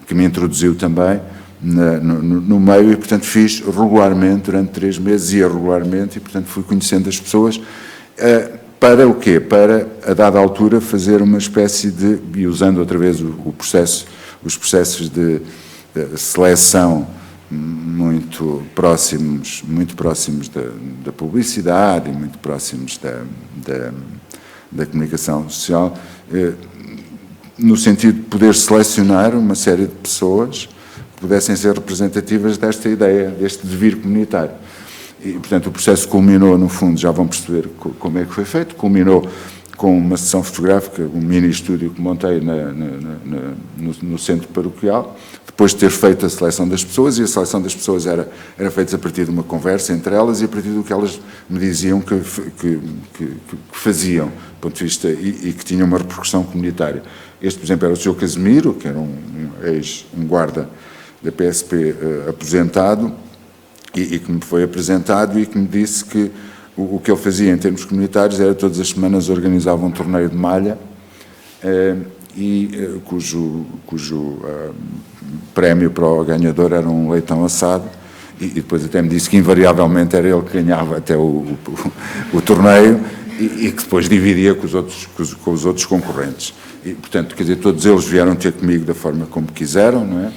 que me introduziu também no meio, e, portanto, fiz regularmente, durante 3 meses, ia regularmente, e, portanto, fui conhecendo as pessoas. Para o quê? Para, a dada altura, fazer uma espécie de, e usando outra vez os processos de seleção muito próximos da publicidade e muito próximos da comunicação social, no sentido de poder selecionar uma série de pessoas que pudessem ser representativas desta ideia, deste devir comunitário. E, portanto, o processo culminou, no fundo, já vão perceber como é que foi feito, culminou com uma sessão fotográfica, um mini-estúdio que montei no centro paroquial, depois de ter feito a seleção das pessoas, e a seleção das pessoas era feita a partir de uma conversa entre elas e a partir do que elas me diziam que faziam, do ponto de vista, e que tinha uma repercussão comunitária. Este, por exemplo, era o Sr. Casimiro, que era um guarda da PSP aposentado, e que me foi apresentado e que me disse que o que ele fazia em termos comunitários era todas as semanas organizava um torneio de malha, cujo prémio para o ganhador era um leitão assado, e depois até me disse que invariavelmente era ele que ganhava até o torneio, e que depois dividia com os outros concorrentes. E, portanto, quer dizer, todos eles vieram ter comigo da forma como quiseram, não é?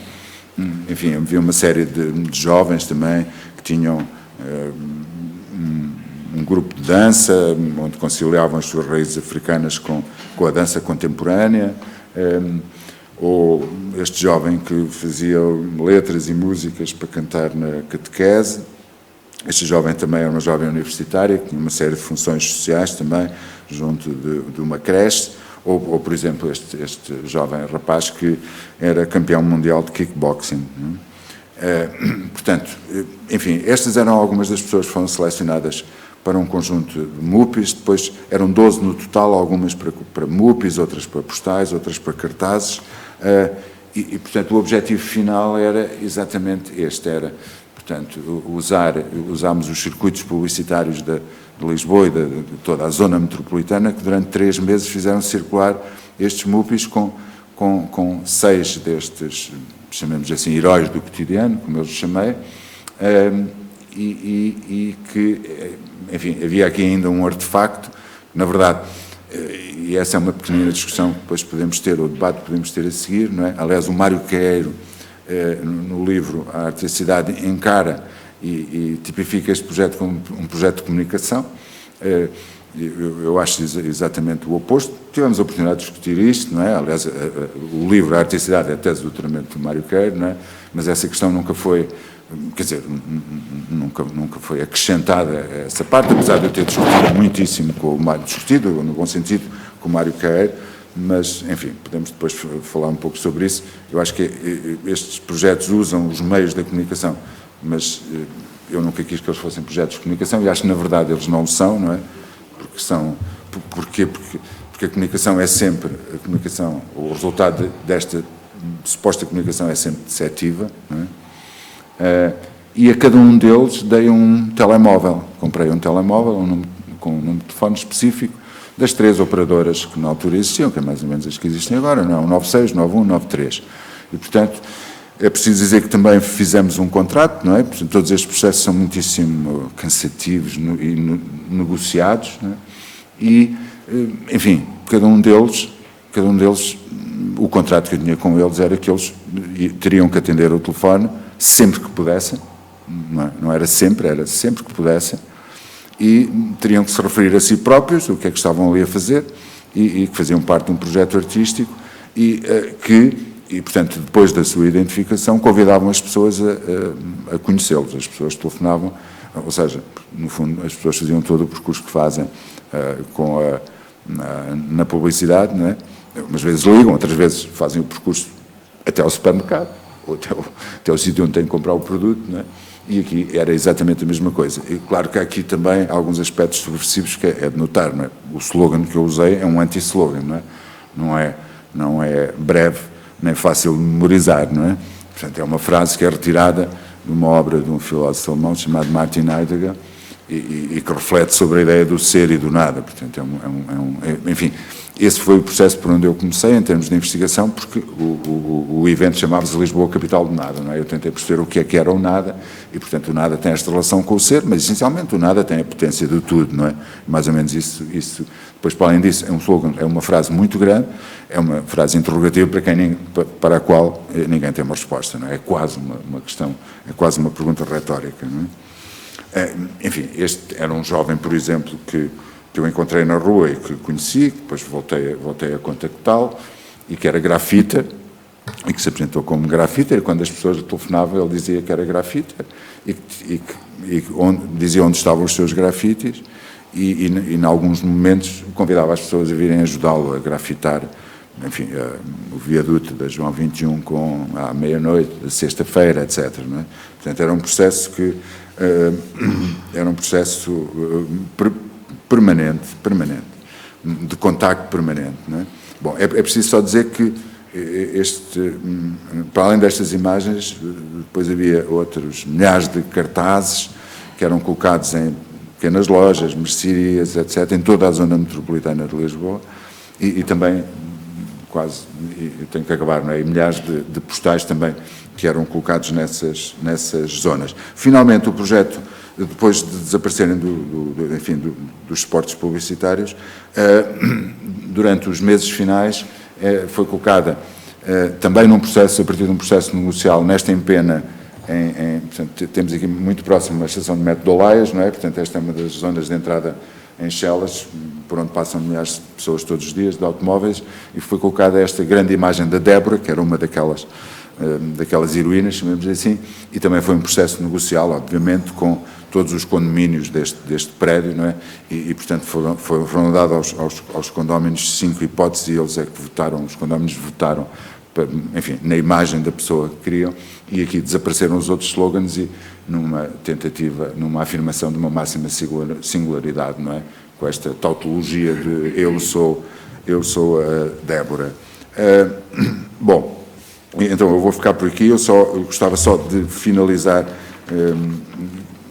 Enfim, havia uma série de jovens também que tinham um grupo de dança, onde conciliavam as suas raízes africanas com a dança contemporânea, ou este jovem que fazia letras e músicas para cantar na catequese, Este jovem também era uma jovem universitária, que tinha uma série de funções sociais também, junto de uma creche, ou por exemplo, este jovem rapaz que era campeão mundial de kickboxing. Portanto, enfim, estas eram algumas das pessoas que foram selecionadas para um conjunto de MUPIs, depois eram 12 no total, algumas para MUPIs, outras para postais, outras para cartazes, portanto, o objetivo final era exatamente este, era, portanto, usámos os circuitos publicitários de Lisboa e de toda a zona metropolitana, que durante 3 meses fizeram circular estes MUPIs com 6 destes, chamemos assim, heróis do cotidiano, como eu os chamei, e que, enfim, havia aqui ainda um artefacto, na verdade, e essa é uma pequenina discussão que depois podemos ter, ou debate que podemos ter a seguir, não é? Aliás, o Mário Queiro, no livro A Arte e a Cidade, encara e tipifica este projeto como um projeto de comunicação. Eu acho exatamente o oposto. Tivemos a oportunidade de discutir isto, não é? Aliás, o livro A Arte e a Cidade é a tese de doutoramento do Mário Queiro, não é? Mas essa questão nunca foi, quer dizer, nunca foi acrescentada a essa parte, apesar de eu ter discutido muitíssimo com o Mário, discutido, no bom sentido, com o Mário Queiro, mas, enfim, podemos depois falar um pouco sobre isso. Eu acho que estes projetos usam os meios da comunicação, mas eu nunca quis que eles fossem projetos de comunicação, e acho que, na verdade, eles não o são, não é? Porque a comunicação é sempre, o resultado desta suposta comunicação é sempre deceptiva, não é? E a cada um deles dei um telemóvel, comprei um telemóvel com um número de telefone específico das 3 operadoras que na altura existiam, que é mais ou menos as que existem agora, não é? O 96, 91, 93. E, portanto, é preciso dizer que também fizemos um contrato, não é? Portanto, todos estes processos são muitíssimo cansativos e negociados, não é? E, enfim, cada um deles, o contrato que eu tinha com eles era que eles teriam que atender o telefone sempre que pudessem, não era sempre, era sempre que pudessem, e teriam que se referir a si próprios, o que é que estavam ali a fazer, e que faziam parte de um projeto artístico, e portanto, depois da sua identificação, convidavam as pessoas a conhecê-los. As pessoas telefonavam, ou seja, no fundo, as pessoas faziam todo o percurso que fazem na publicidade, não é? Umas vezes ligam, outras vezes fazem o percurso até ao supermercado, ou até o sítio onde têm que comprar o produto, não é? E aqui era exatamente a mesma coisa. E claro que há aqui também alguns aspectos subversivos que é de notar, não é? O slogan que eu usei é um anti-slogan, não é? Não é breve, nem fácil de memorizar, não é? Portanto, é uma frase que é retirada de uma obra de um filósofo alemão chamado Martin Heidegger e que reflete sobre a ideia do ser e do nada. Portanto, enfim, esse foi o processo por onde eu comecei em termos de investigação, porque o evento chamava-se Lisboa Capital do Nada, não é? Eu tentei perceber o que é que era o nada e, portanto, o nada tem esta relação com o ser, mas essencialmente o nada tem a potência do tudo, não é? Mais ou menos isso. Depois, para além disso, é um slogan, é uma frase muito grande, é uma frase interrogativa para a qual ninguém tem uma resposta, não é? É quase uma questão, é quase uma pergunta retórica, não é? Enfim, este era um jovem, por exemplo, que eu encontrei na rua e que conheci, que depois voltei a contactá-lo, e que era grafiter, e que se apresentou como grafiter, e quando as pessoas telefonavam ele dizia que era grafiter, e dizia onde estavam os seus grafites, e em alguns momentos convidava as pessoas a virem ajudá-lo a grafitar, enfim, o viaduto da João 21 à meia-noite, sexta-feira, etc. Não é? Portanto, era um processo permanente, de contacto permanente. Não é? Bom, é preciso só dizer que para além destas imagens, depois havia outros milhares de cartazes que eram colocados em pequenas lojas, mercearias, etc., em toda a zona metropolitana de Lisboa, e também tenho que acabar, não é? E milhares de postais também que eram colocados nessas zonas. Finalmente, o projeto, depois de desaparecerem dos suportes publicitários, durante os meses finais, foi colocada também a partir de um processo negocial, nesta empena, portanto, temos aqui muito próximo a estação de metro de Olaias, não é? Portanto, esta é uma das zonas de entrada em Chelas, por onde passam milhares de pessoas todos os dias, de automóveis, e foi colocada esta grande imagem da Débora, que era uma daquelas heroínas, chamemos assim, e também foi um processo negocial, obviamente, com todos os condomínios deste prédio, não é? E portanto, foram dadas aos condóminos 5 hipóteses e eles é que votaram, os condóminos votaram, enfim, na imagem da pessoa que queriam, e aqui desapareceram os outros slogans e numa tentativa, numa afirmação de uma máxima singularidade, não é? Com esta tautologia de eu sou a Débora. Bom, então eu vou ficar por aqui, eu gostava só de finalizar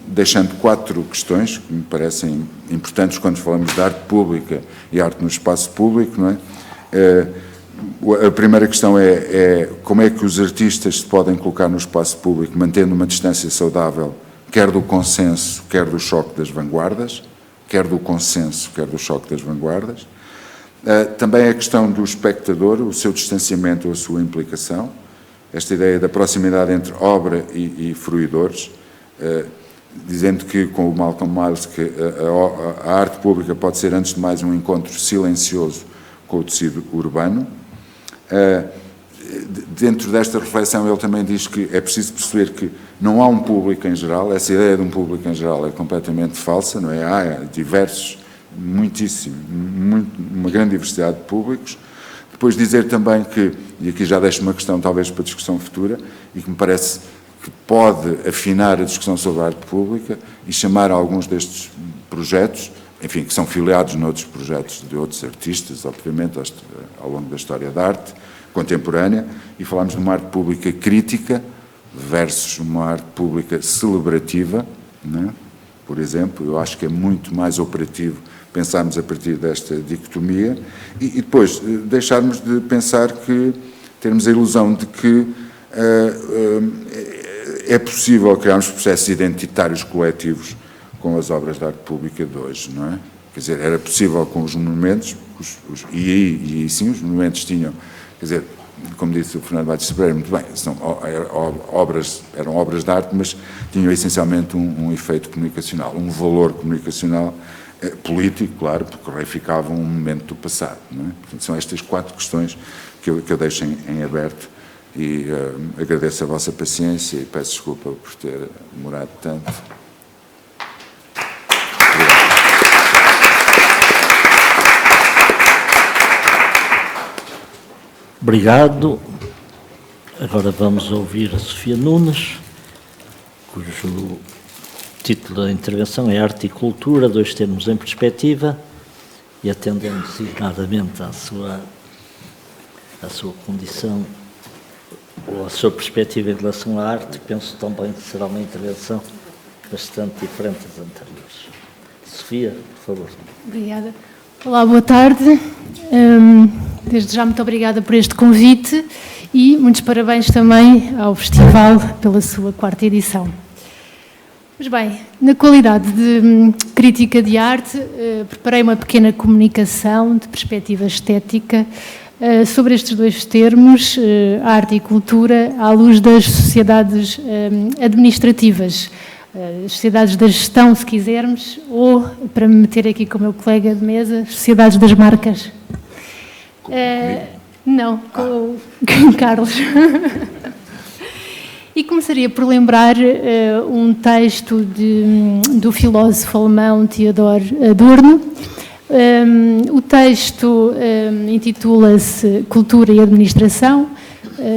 deixando 4 questões que me parecem importantes quando falamos de arte pública e arte no espaço público, não é? A primeira questão é como é que os artistas se podem colocar no espaço público mantendo uma distância saudável, quer do consenso, quer do choque das vanguardas, Também a questão do espectador, o seu distanciamento ou a sua implicação, esta ideia da proximidade entre obra e fruidores, dizendo que, com o Malcolm Miles, que a arte pública pode ser, antes de mais, um encontro silencioso com o tecido urbano. Dentro desta reflexão, ele também diz que é preciso perceber que não há um público em geral, essa ideia de um público em geral é completamente falsa, não é? Há diversos, uma grande diversidade de públicos. Depois dizer também que, e aqui já deixo uma questão talvez para discussão futura, e que me parece que pode afinar a discussão sobre a arte pública e chamar alguns destes projetos, enfim, que são filiados noutros projetos de outros artistas, obviamente, ao longo da história da arte contemporânea, e falámos de uma arte pública crítica versus uma arte pública celebrativa, não é? Por exemplo, eu acho que é muito mais operativo pensarmos a partir desta dicotomia e depois deixarmos de pensar que, termos a ilusão de que é possível criarmos processos identitários coletivos com as obras de arte pública de hoje, não é? Quer dizer, era possível com os monumentos, e aí sim os monumentos tinham, quer dizer, como disse o Fernando Bates Sobreira, muito bem, eram obras de arte, mas tinham essencialmente um efeito comunicacional, um valor comunicacional, político, claro, porque reificavam um momento do passado, não é? Portanto, são estas 4 questões que eu deixo em aberto e agradeço a vossa paciência e peço desculpa por ter demorado tanto. Obrigado. Agora vamos ouvir a Sofia Nunes, cujo título da intervenção é Arte e Cultura, 2 termos em perspectiva, e atendendo designadamente à sua condição ou à sua perspectiva em relação à arte, penso também que será uma intervenção bastante diferente das anteriores. Sofia, por favor. Obrigada. Olá, boa tarde. Desde já, muito obrigada por este convite e muitos parabéns também ao Festival pela sua 4ª edição. Pois bem, na qualidade de crítica de arte, preparei uma pequena comunicação de perspectiva estética sobre estes 2 termos, arte e cultura, à luz das sociedades administrativas, as sociedades da gestão, se quisermos, ou, para me meter aqui com o meu colega de mesa, as sociedades das marcas. Não, com o Carlos. E começaria por lembrar um texto do filósofo alemão Theodor Adorno. O texto intitula-se Cultura e Administração,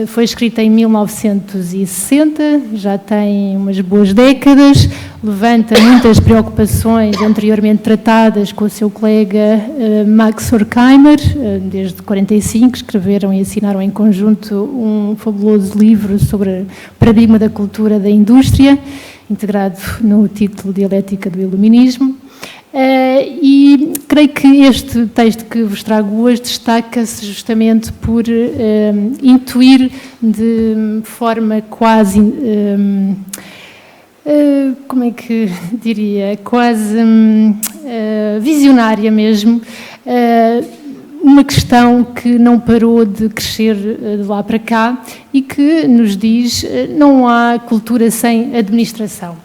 foi escrito em 1960, já tem umas boas décadas, levanta muitas preocupações anteriormente tratadas com o seu colega Max Horkheimer, desde 1945, escreveram e assinaram em conjunto um fabuloso livro sobre o paradigma da cultura da indústria, integrado no título Dialética do Iluminismo. E creio que este texto que vos trago hoje destaca-se justamente por intuir de forma quase, como é que diria, quase visionária mesmo, uma questão que não parou de crescer de lá para cá e que nos diz não há cultura sem administração.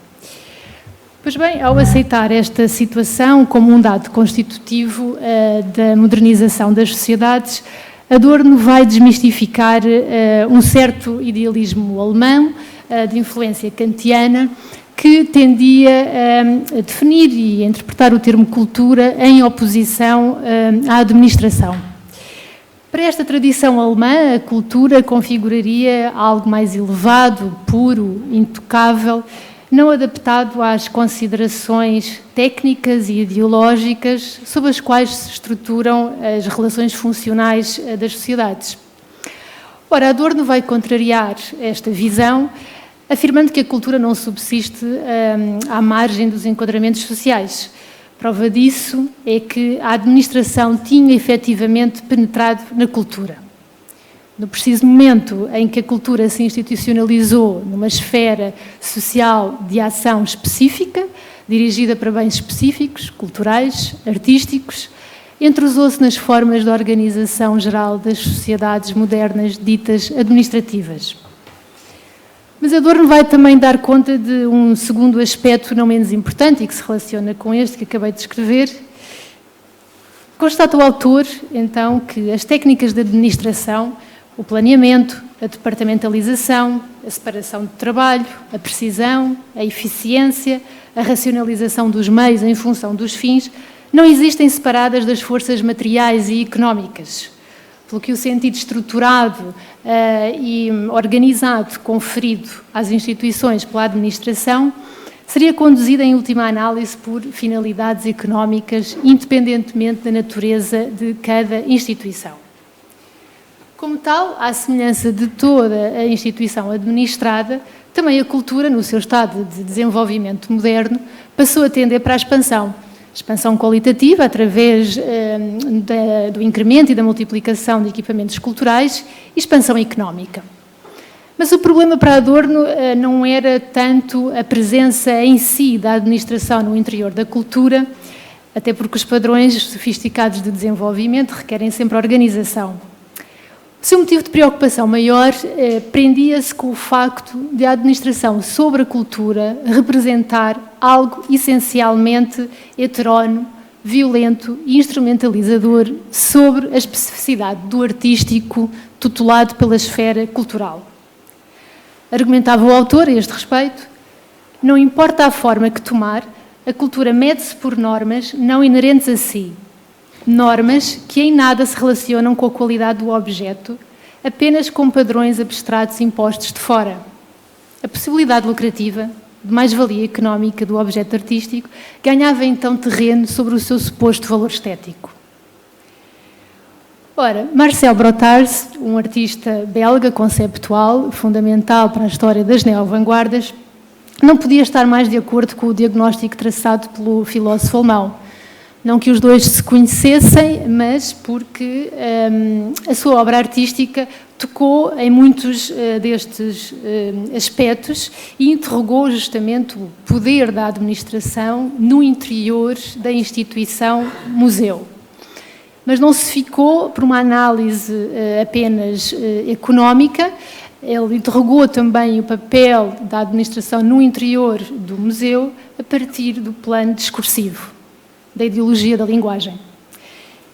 Pois bem, ao aceitar esta situação como um dado constitutivo da modernização das sociedades, Adorno vai desmistificar um certo idealismo alemão de influência kantiana que tendia a definir e a interpretar o termo cultura em oposição à administração. Para esta tradição alemã, a cultura configuraria algo mais elevado, puro, intocável, não adaptado às considerações técnicas e ideológicas sobre as quais se estruturam as relações funcionais das sociedades. Ora, Adorno vai contrariar esta visão, afirmando que a cultura não subsiste à margem dos enquadramentos sociais. Prova disso é que a administração tinha efetivamente penetrado na cultura. No preciso momento em que a cultura se institucionalizou numa esfera social de ação específica, dirigida para bens específicos, culturais, artísticos, entrosou-se nas formas de organização geral das sociedades modernas ditas administrativas. Mas Adorno vai também dar conta de um segundo aspecto não menos importante e que se relaciona com este que acabei de descrever. Constata o autor, então, que as técnicas de administração, o planeamento, a departamentalização, a separação de trabalho, a precisão, a eficiência, a racionalização dos meios em função dos fins, não existem separadas das forças materiais e económicas, pelo que o sentido estruturado e organizado conferido às instituições pela administração seria conduzido em última análise por finalidades económicas, independentemente da natureza de cada instituição. Como tal, à semelhança de toda a instituição administrada, também a cultura, no seu estado de desenvolvimento moderno, passou a tender para a expansão. Expansão qualitativa, através do incremento e da multiplicação de equipamentos culturais, e expansão económica. Mas o problema para Adorno não era tanto a presença em si da administração no interior da cultura, até porque os padrões sofisticados de desenvolvimento requerem sempre organização. O seu motivo de preocupação maior prendia-se com o facto de a administração sobre a cultura representar algo essencialmente heterónimo, violento e instrumentalizador sobre a especificidade do artístico tutelado pela esfera cultural. Argumentava o autor a este respeito: não importa a forma que tomar, a cultura mede-se por normas não inerentes a si. Normas que em nada se relacionam com a qualidade do objeto, apenas com padrões abstratos impostos de fora. A possibilidade lucrativa, de mais-valia económica do objeto artístico, ganhava então terreno sobre o seu suposto valor estético. Ora, Marcel Brotars, um artista belga conceptual, fundamental para a história das neo-vanguardas, não podia estar mais de acordo com o diagnóstico traçado pelo filósofo alemão. Não que os dois se conhecessem, mas porque a sua obra artística tocou em muitos destes aspectos e interrogou justamente o poder da administração no interior da instituição museu. Mas não se ficou por uma análise apenas económica. Ele interrogou também o papel da administração no interior do museu a partir do plano discursivo, da ideologia da linguagem.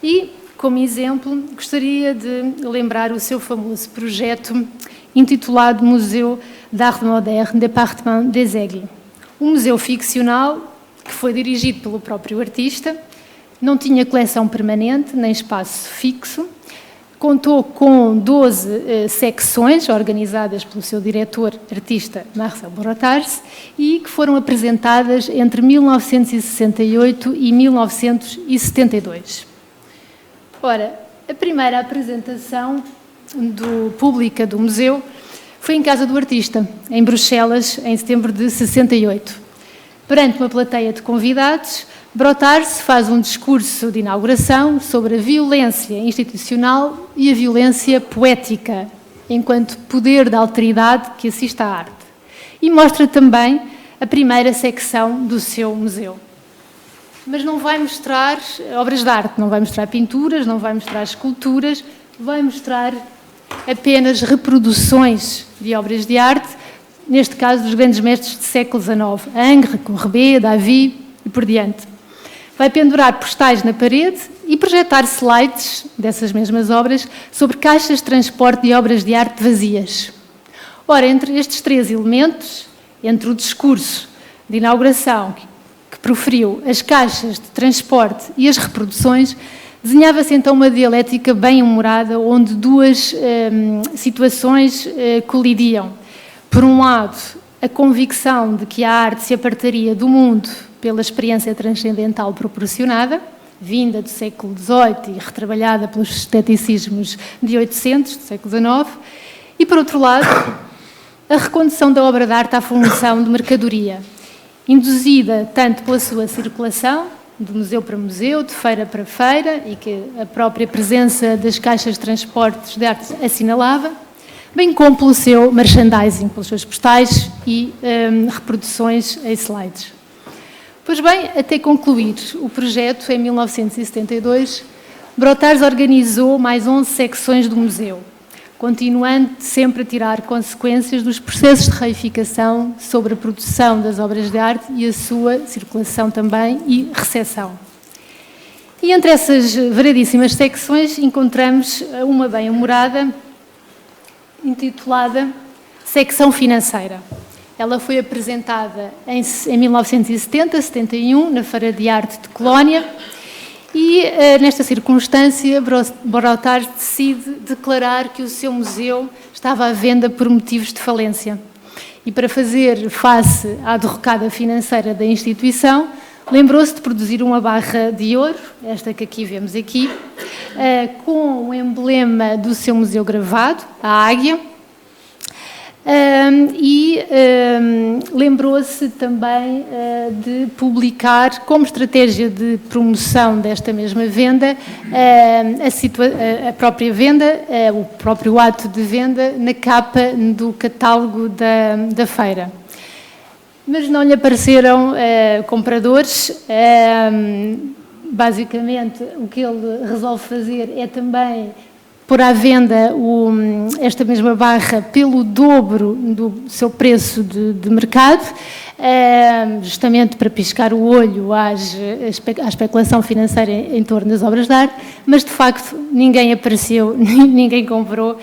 E, como exemplo, gostaria de lembrar o seu famoso projeto intitulado Museu d'Art Moderne, Département des Aigles. Um museu ficcional que foi dirigido pelo próprio artista, não tinha coleção permanente, nem espaço fixo, contou com 12 secções organizadas pelo seu diretor artista Marcel Brotars e que foram apresentadas entre 1968 e 1972. Ora, a primeira apresentação pública do museu foi em casa do artista, em Bruxelas, em setembro de 68. Perante uma plateia de convidados, Brotars faz um discurso de inauguração sobre a violência institucional e a violência poética, enquanto poder da alteridade que assiste à arte. E mostra também a primeira secção do seu museu. Mas não vai mostrar obras de arte, não vai mostrar pinturas, não vai mostrar esculturas, vai mostrar apenas reproduções de obras de arte, neste caso dos grandes mestres do século XIX, Ingres, Courbet, David e por diante. Vai pendurar postais na parede e projetar slides dessas mesmas obras sobre caixas de transporte de obras de arte vazias. Ora, entre estes três elementos, entre o discurso, de inauguração, que proferiu as caixas de transporte e as reproduções, desenhava-se então uma dialética bem humorada, onde duas situações colidiam. Por um lado, a convicção de que a arte se apartaria do mundo pela experiência transcendental proporcionada, vinda do século XVIII e retrabalhada pelos esteticismos de 800, do século XIX, e, por outro lado, a recondução da obra de arte à função de mercadoria, induzida tanto pela sua circulação, de museu para museu, de feira para feira, e que a própria presença das caixas de transportes de arte assinalava, bem como pelo seu merchandising, pelos seus postais e reproduções em slides. Pois bem, até concluir o projeto, em 1972, Brotars organizou mais 11 secções do museu, continuando sempre a tirar consequências dos processos de reificação sobre a produção das obras de arte e a sua circulação também e recepção. E entre essas variedíssimas secções encontramos uma bem-humorada, intitulada Secção Financeira. Ela foi apresentada em 1970-71 na Feira de Arte de Colónia e, nesta circunstância, Brotars decide declarar que o seu museu estava à venda por motivos de falência. E para fazer face à derrocada financeira da instituição, lembrou-se de produzir uma barra de ouro, esta que aqui vemos aqui, com o emblema do seu museu gravado, a águia, lembrou-se também de publicar, como estratégia de promoção desta mesma venda, a própria venda, o próprio ato de venda, na capa do catálogo da feira. Mas não lhe apareceram compradores. Basicamente, o que ele resolve fazer é também pôr à venda esta mesma barra pelo dobro do seu preço de mercado, justamente para piscar o olho à especulação financeira em torno das obras de arte, mas de facto ninguém apareceu, ninguém comprou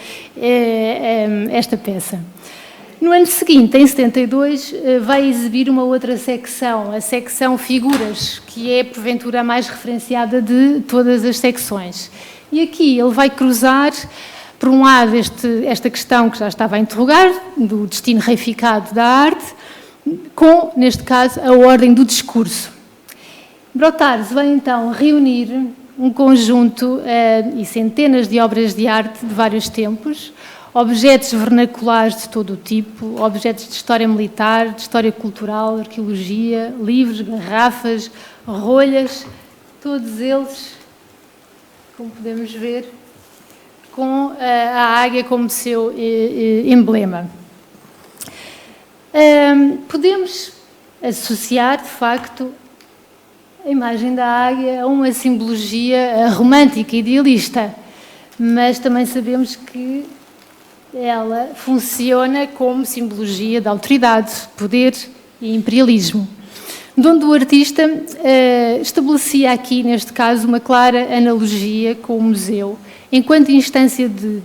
esta peça. No ano seguinte, em 72, vai exibir uma outra secção, a secção Figuras, que é porventura a mais referenciada de todas as secções. E aqui ele vai cruzar, por um lado, esta questão que já estava a interrogar, do destino reificado da arte, com, neste caso, a ordem do discurso. Brotars vai então reunir um conjunto e centenas de obras de arte de vários tempos, objetos vernaculares de todo o tipo, objetos de história militar, de história cultural, arqueologia, livros, garrafas, rolhas, todos eles, como podemos ver, com a águia como seu emblema. Podemos associar, de facto, a imagem da águia a uma simbologia romântica, idealista, mas também sabemos que ela funciona como simbologia de autoridade, poder e imperialismo, onde o artista estabelecia aqui, neste caso, uma clara analogia com o museu, enquanto instância de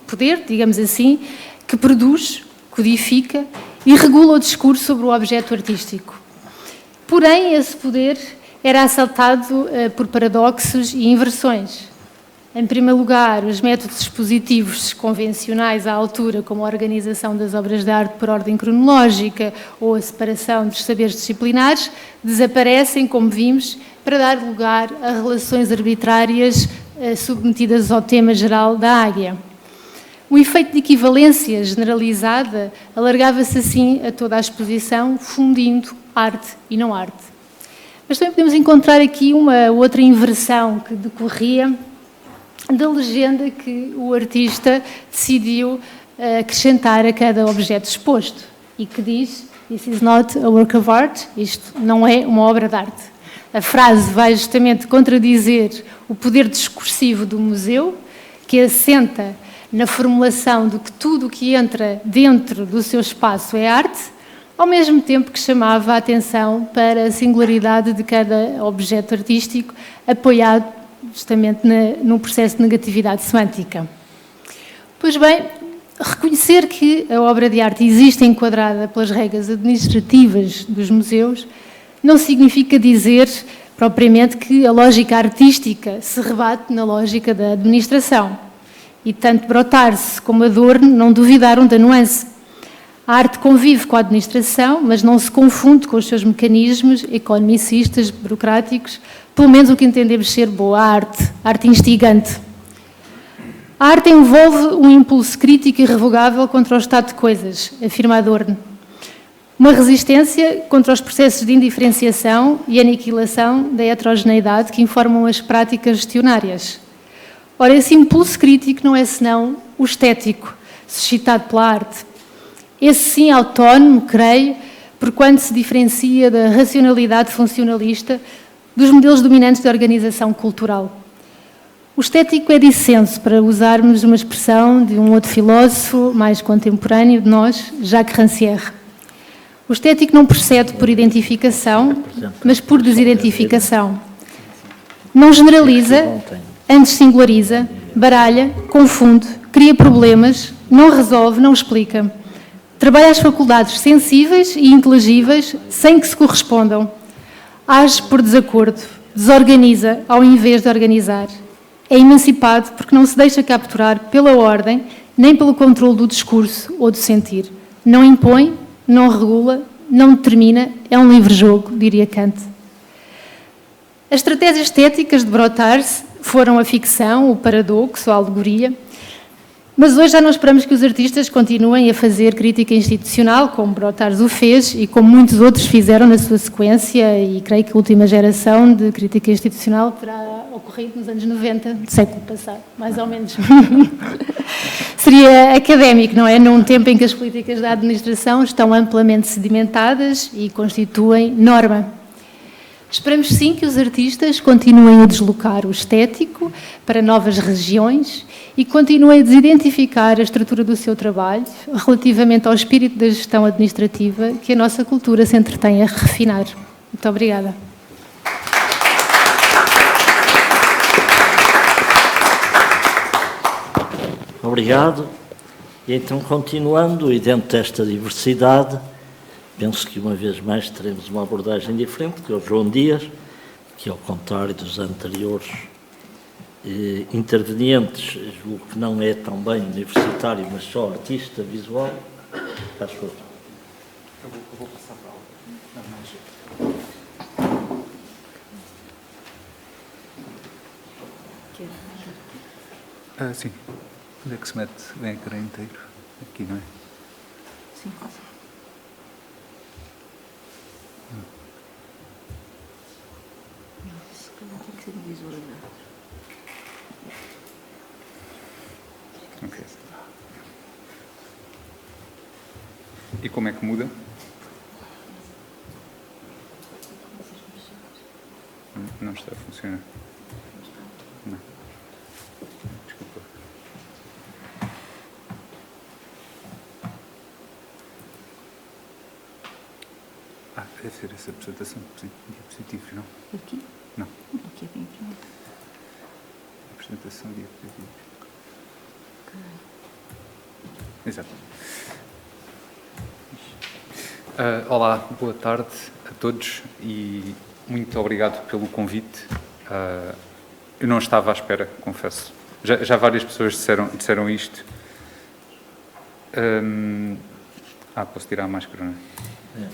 poder, digamos assim, que produz, codifica e regula o discurso sobre o objeto artístico. Porém, esse poder era assaltado por paradoxos e inversões. Em primeiro lugar, os métodos expositivos convencionais à altura, como a organização das obras de arte por ordem cronológica ou a separação dos saberes disciplinares, desaparecem, como vimos, para dar lugar a relações arbitrárias submetidas ao tema geral da águia. O efeito de equivalência generalizada alargava-se assim a toda a exposição, fundindo arte e não arte. Mas também podemos encontrar aqui uma outra inversão que decorria da legenda que o artista decidiu acrescentar a cada objeto exposto e que diz "This is not a work of art", isto não é uma obra de arte. A frase vai justamente contradizer o poder discursivo do museu, que assenta na formulação de que tudo o que entra dentro do seu espaço é arte, ao mesmo tempo que chamava a atenção para a singularidade de cada objeto artístico, apoiado justamente no processo de negatividade semântica. Pois bem, reconhecer que a obra de arte existe enquadrada pelas regras administrativas dos museus não significa dizer propriamente que a lógica artística se rebate na lógica da administração. E tanto Brotars como Adorno não duvidaram da nuance. A arte convive com a administração, mas não se confunde com os seus mecanismos economicistas, burocráticos, pelo menos o que entendemos ser boa arte instigante. A arte envolve um impulso crítico e irrevogável contra o estado de coisas, afirma Adorno. Uma resistência contra os processos de indiferenciação e aniquilação da heterogeneidade que informam as práticas gestionárias. Ora, esse impulso crítico não é senão o estético, suscitado pela arte. Esse sim autónomo, creio, porquanto se diferencia da racionalidade funcionalista dos modelos dominantes de organização cultural. O estético é dissenso, para usarmos uma expressão de um outro filósofo mais contemporâneo de nós, Jacques Rancière. O estético não procede por identificação, mas por desidentificação. Não generaliza, antes singulariza, baralha, confunde, cria problemas, não resolve, não explica. Trabalha as faculdades sensíveis e inteligíveis sem que se correspondam. Age por desacordo, desorganiza ao invés de organizar. É emancipado porque não se deixa capturar pela ordem, nem pelo controle do discurso ou do sentir. Não impõe, não regula, não determina, é um livre jogo, diria Kant. As estratégias estéticas de Brotars foram a ficção, o paradoxo, a alegoria, mas hoje já não esperamos que os artistas continuem a fazer crítica institucional, como Brotars o fez e como muitos outros fizeram na sua sequência, e creio que a última geração de crítica institucional terá ocorrido nos anos 90 do século passado, mais ou menos. Seria académico, não é? Num tempo em que as políticas da administração estão amplamente sedimentadas e constituem norma. Esperamos sim que os artistas continuem a deslocar o estético para novas regiões e continuem a desidentificar a estrutura do seu trabalho relativamente ao espírito da gestão administrativa que a nossa cultura se entretém a refinar. Muito obrigada. Obrigado. E então, continuando, e dentro desta diversidade, penso que uma vez mais teremos uma abordagem diferente, que é o João Dias, que ao contrário dos anteriores intervenientes, julgo que não é também universitário, mas só artista visual. Faz favor. Eu vou passar para lá. Sim. Onde é que se mete? Vem a cara inteiro. Aqui, não é? Sim. Se calhar tem que ser visualizado. Ok. E como é que muda? Não está a funcionar. Não. Desculpa. Deve ser essa apresentação de diapositivos, não? Aqui? Não. Aqui é bem pequeno. Apresentação de diapositivos. Exato. Olá, boa tarde a todos e muito obrigado pelo convite. Eu não estava à espera, confesso. Já várias pessoas disseram isto. Posso tirar a máscara, não é?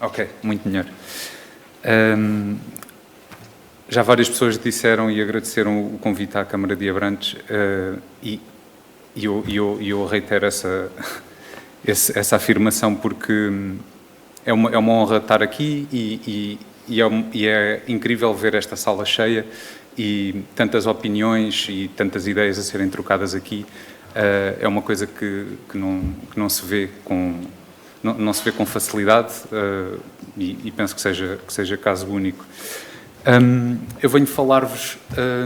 Ok, muito melhor. Já várias pessoas disseram e agradeceram o convite à Câmara de Abrantes e eu reitero essa afirmação porque é uma honra estar aqui e é incrível ver esta sala cheia e tantas opiniões e tantas ideias a serem trocadas aqui. É uma coisa que não se vê não se vê com facilidade e penso que seja caso único. Eu venho falar-vos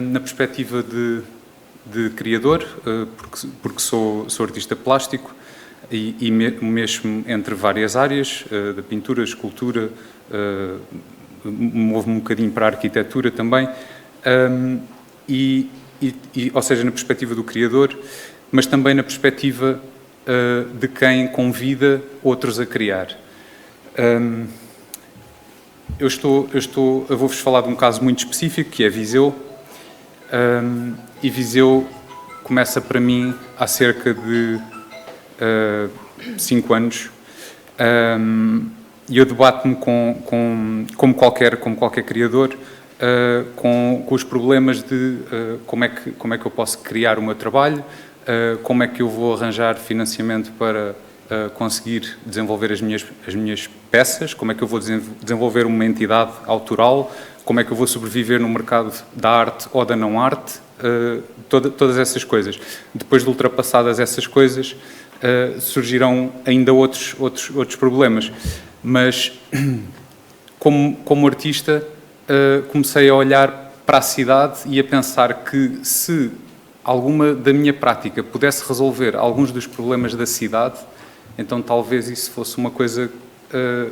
na perspectiva de criador, porque sou artista plástico e mesmo entre várias áreas, da pintura, escultura, movo-me um bocadinho para a arquitetura também, ou seja, na perspectiva do criador, mas também na perspectiva de quem convida outros a criar. Eu vou-vos falar de um caso muito específico, que é Viseu, e Viseu começa para mim há cerca de 5 anos, e eu debato-me como qualquer criador, com os problemas de como é que eu posso criar o meu trabalho, como é que eu vou arranjar financiamento para conseguir desenvolver as minhas peças, como é que eu vou desenvolver uma entidade autoral, como é que eu vou sobreviver no mercado da arte ou da não arte, todas essas coisas. Depois de ultrapassadas essas coisas, surgirão ainda outros problemas. Mas, como artista, comecei a olhar para a cidade e a pensar que se alguma da minha prática pudesse resolver alguns dos problemas da cidade, então talvez isso fosse uma coisa que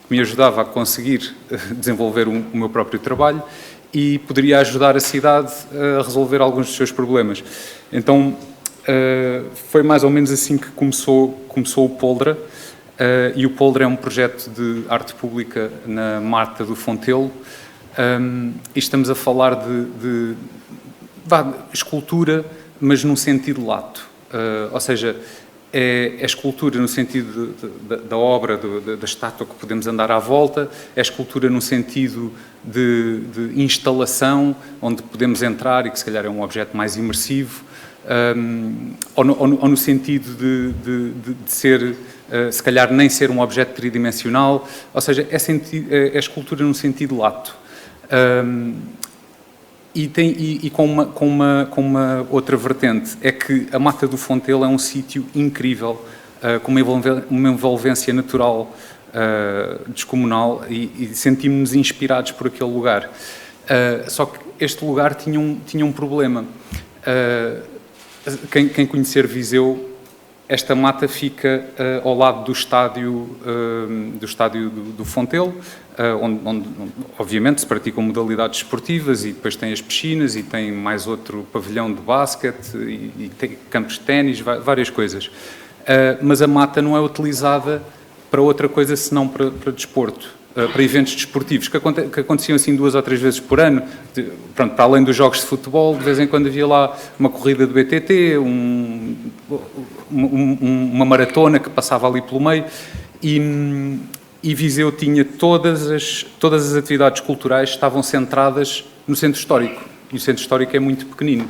me ajudava a conseguir desenvolver o meu próprio trabalho e poderia ajudar a cidade a resolver alguns dos seus problemas. Então, foi mais ou menos assim que começou o Poldra, e o Poldra é um projeto de arte pública na Mata do Fontelo, e estamos a falar de escultura, mas num sentido lato, ou seja, é escultura no sentido da obra, da estátua que podemos andar à volta, é escultura no sentido de instalação, onde podemos entrar e que se calhar é um objeto mais imersivo, ou no sentido de ser, se calhar nem ser um objeto tridimensional, ou seja, é escultura num sentido lato. E com uma outra vertente, é que a Mata do Fontelo é um sítio incrível, com uma envolvência natural descomunal, e sentimos-nos inspirados por aquele lugar. Só que este lugar tinha um problema. Quem conhecer Viseu, esta mata fica ao lado do estádio do Fontelo, onde obviamente se praticam modalidades esportivas, e depois tem as piscinas e tem mais outro pavilhão de basquete e tem campos de ténis, várias coisas. Mas a mata não é utilizada para outra coisa senão para desporto, para eventos desportivos, que aconteciam assim 2 ou 3 vezes por ano. Pronto, para além dos jogos de futebol, de vez em quando havia lá uma corrida de BTT, uma maratona que passava ali pelo meio, e Viseu tinha todas as atividades culturais estavam centradas no centro histórico, e o centro histórico é muito pequenino.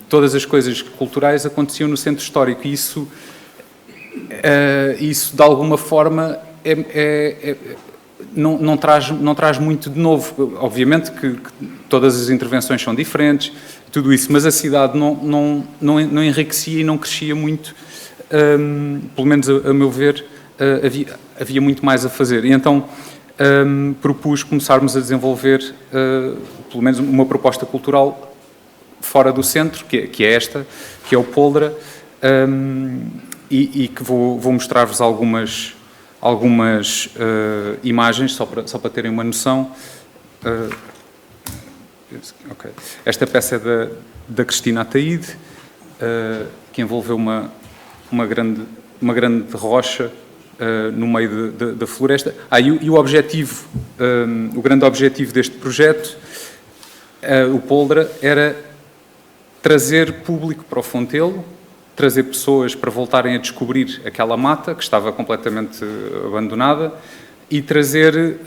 Todas as coisas culturais aconteciam no centro histórico, e isso de alguma forma não traz muito de novo. Obviamente que todas as intervenções são diferentes, tudo isso, mas a cidade não enriquecia e não crescia muito, pelo menos a meu ver. Havia muito mais a fazer, e então propus começarmos a desenvolver pelo menos uma proposta cultural fora do centro, que é esta, que é o Poldra, e que vou mostrar-vos algumas imagens, só para terem uma noção. Okay. Esta peça é da Cristina Ataíde, que envolveu uma grande rocha no meio da floresta. E o grande objetivo deste projeto, o Poldra, era trazer público para o Fontelo, trazer pessoas para voltarem a descobrir aquela mata que estava completamente abandonada, e trazer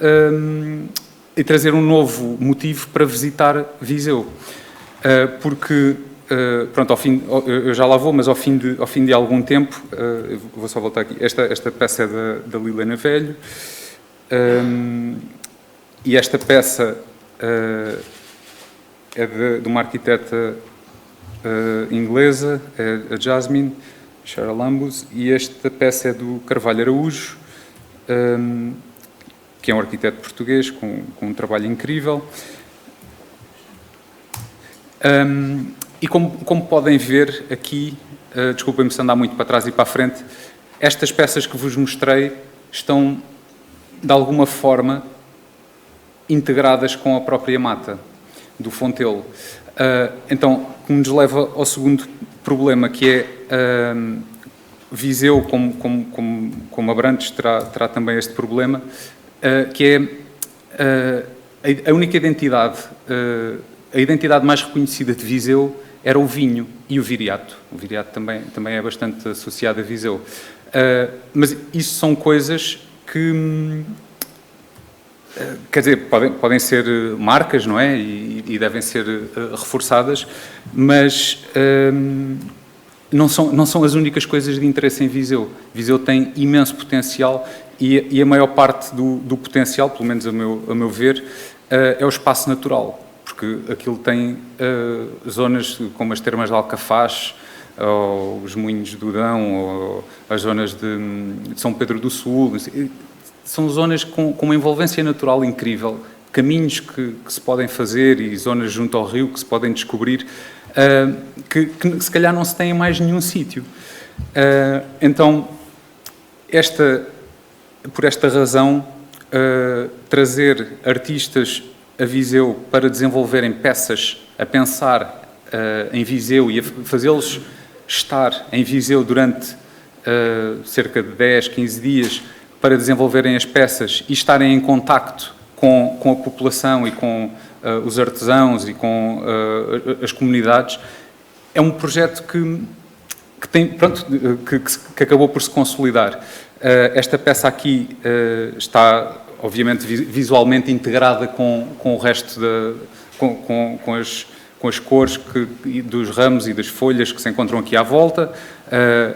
um novo motivo para visitar Viseu. Porque pronto, eu já lá vou, mas ao fim de algum tempo, vou só voltar aqui, esta peça é da Liliana Velho, e esta peça é de uma arquiteta inglesa, é a Jasmine Charalambos, e esta peça é do Carvalho Araújo, que é um arquiteto português com um trabalho incrível. E como podem ver aqui, desculpem-me se andar muito para trás e para a frente, estas peças que vos mostrei estão, de alguma forma, integradas com a própria mata do Fontelo. Então, que nos leva ao segundo problema, que é Viseu, como Abrantes, terá também este problema, que é a única identidade, a identidade mais reconhecida de Viseu era o vinho e o viriato. O viriato também é bastante associado a Viseu. Mas isso são coisas que, quer dizer, podem ser marcas, não é? E devem ser reforçadas, mas não são as únicas coisas de interesse em Viseu. Viseu tem imenso potencial e a maior parte do potencial, pelo menos a meu ver, é o espaço natural, porque aquilo tem zonas como as termas de Alcafaz, ou os Moinhos do Dão, ou as zonas de São Pedro do Sul. São zonas com uma envolvência natural incrível, caminhos que se podem fazer e zonas junto ao rio que se podem descobrir, que se calhar não se tem em mais nenhum sítio. Então, por esta razão, trazer artistas a Viseu para desenvolverem peças, a pensar em Viseu e a fazê-los estar em Viseu durante cerca de 10, 15 dias para desenvolverem as peças e estarem em contacto com a população e com os artesãos e com as comunidades, é um projeto que acabou por se consolidar. Esta peça aqui está, obviamente, visualmente integrada com o resto com as cores dos ramos e das folhas que se encontram aqui à volta.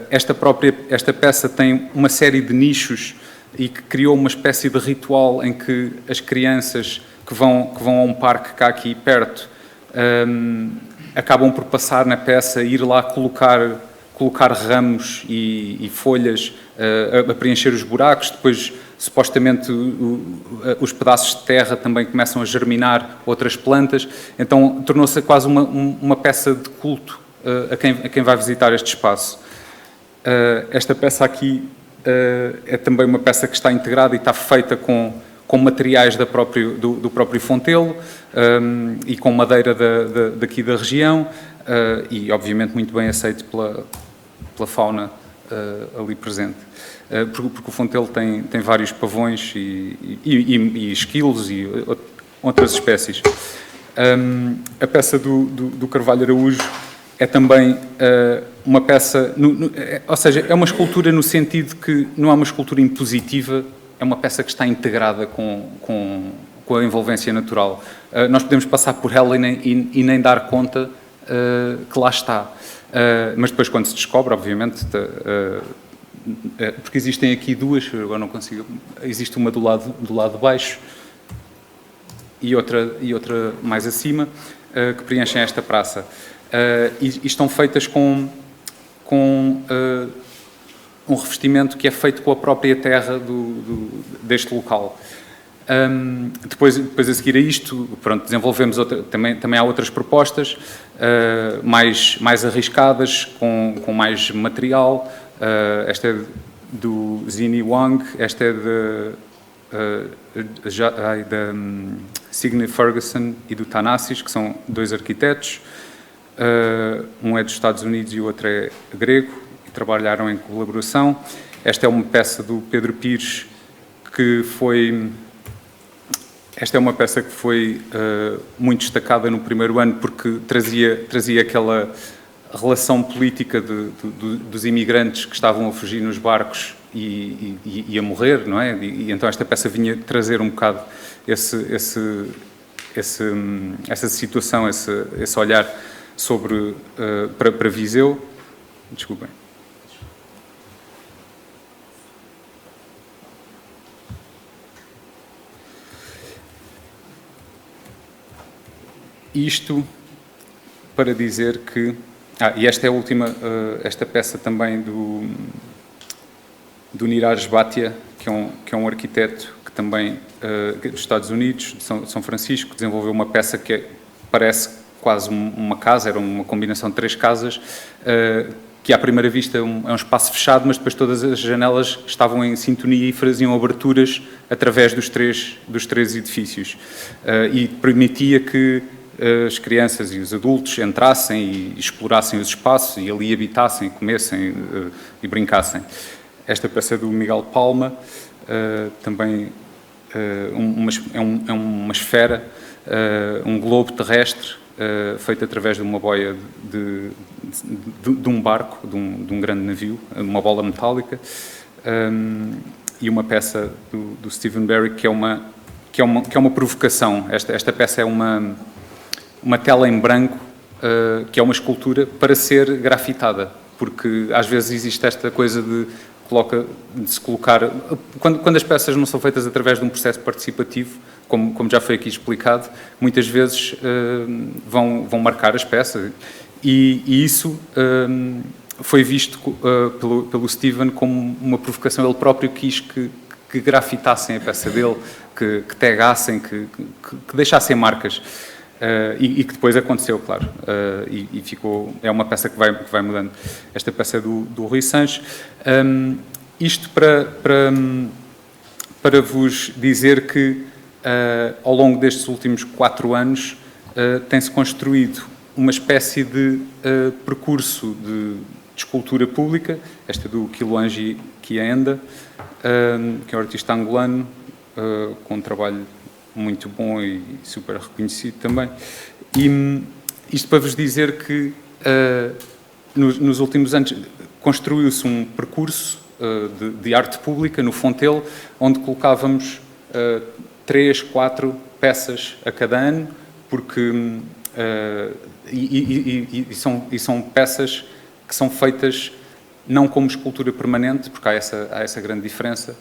Esta peça tem uma série de nichos e que criou uma espécie de ritual em que as crianças que vão a um parque cá aqui perto acabam por passar na peça, ir lá colocar ramos e folhas a preencher os buracos. Depois, supostamente, os pedaços de terra também começam a germinar outras plantas. Então, tornou-se quase uma peça de culto a quem vai visitar este espaço. Esta peça aqui é também uma peça que está integrada e está feita com materiais do próprio Fontelo e com madeira daqui da região e, obviamente, muito bem aceito pela fauna ali presente. Porque o Fontelo tem vários pavões e esquilos e outras espécies. A peça do Carvalho Araújo é também uma peça, ou seja, é uma escultura no sentido que não é uma escultura impositiva, é uma peça que está integrada com a envolvência natural. Nós podemos passar por ela e nem dar conta que lá está. Mas depois, quando se descobre, obviamente, porque existem aqui duas, agora não consigo, existe uma do lado de baixo e outra mais acima, que preenchem esta praça. E estão feitas com um revestimento que é feito com a própria terra deste local. Depois a seguir a isto, pronto, desenvolvemos também há outras propostas mais arriscadas, com mais material. Esta é do Zini Wang, esta é da Signe Ferguson e do Thanasis, que são dois arquitetos. Um é dos Estados Unidos e o outro é grego, e trabalharam em colaboração. Esta é uma peça do Pedro Pires, esta é uma peça que foi muito destacada no primeiro ano, porque trazia aquela relação política dos imigrantes que estavam a fugir nos barcos e a morrer, não é? E então esta peça vinha trazer um bocado essa situação, esse olhar para Viseu. Desculpem. Isto para dizer que... e esta é a última, esta peça também do Niraj Bhatia, que é um arquiteto que também, dos Estados Unidos, de São Francisco, desenvolveu uma peça que parece quase uma casa, era uma combinação de 3 casas, que à primeira vista é um espaço fechado, mas depois todas as janelas estavam em sintonia e faziam aberturas através dos três edifícios. E permitia que as crianças e os adultos entrassem e explorassem os espaços e ali habitassem, comessem e brincassem. Esta peça é do Miguel Palma, também é uma esfera, um globo terrestre, feito através de uma boia de um barco, de um grande navio, uma bola metálica, e uma peça do Stephen Barry que é uma provocação. Esta peça é uma tela em branco, que é uma escultura para ser grafitada, porque às vezes existe esta coisa de se colocar... Quando as peças não são feitas através de um processo participativo, como já foi aqui explicado, muitas vezes vão marcar as peças. E isso foi visto pelo Stephen como uma provocação. Ele próprio quis que grafitassem a peça dele, que tagassem, que deixassem marcas. E que depois aconteceu, claro. E ficou... É uma peça que vai mudando. Esta peça é do Rui Sanches. Isto para vos dizer que ao longo destes últimos 4 anos tem-se construído uma espécie de percurso de escultura pública. Esta é do Quiloangi Kienda, que é um artista angolano, com um trabalho muito bom e super reconhecido também. E isto para vos dizer que nos últimos anos construiu-se um percurso de arte pública no Fontelo, onde colocávamos 3, 4 peças a cada ano, porque são peças que são feitas não como escultura permanente, porque há essa grande diferença,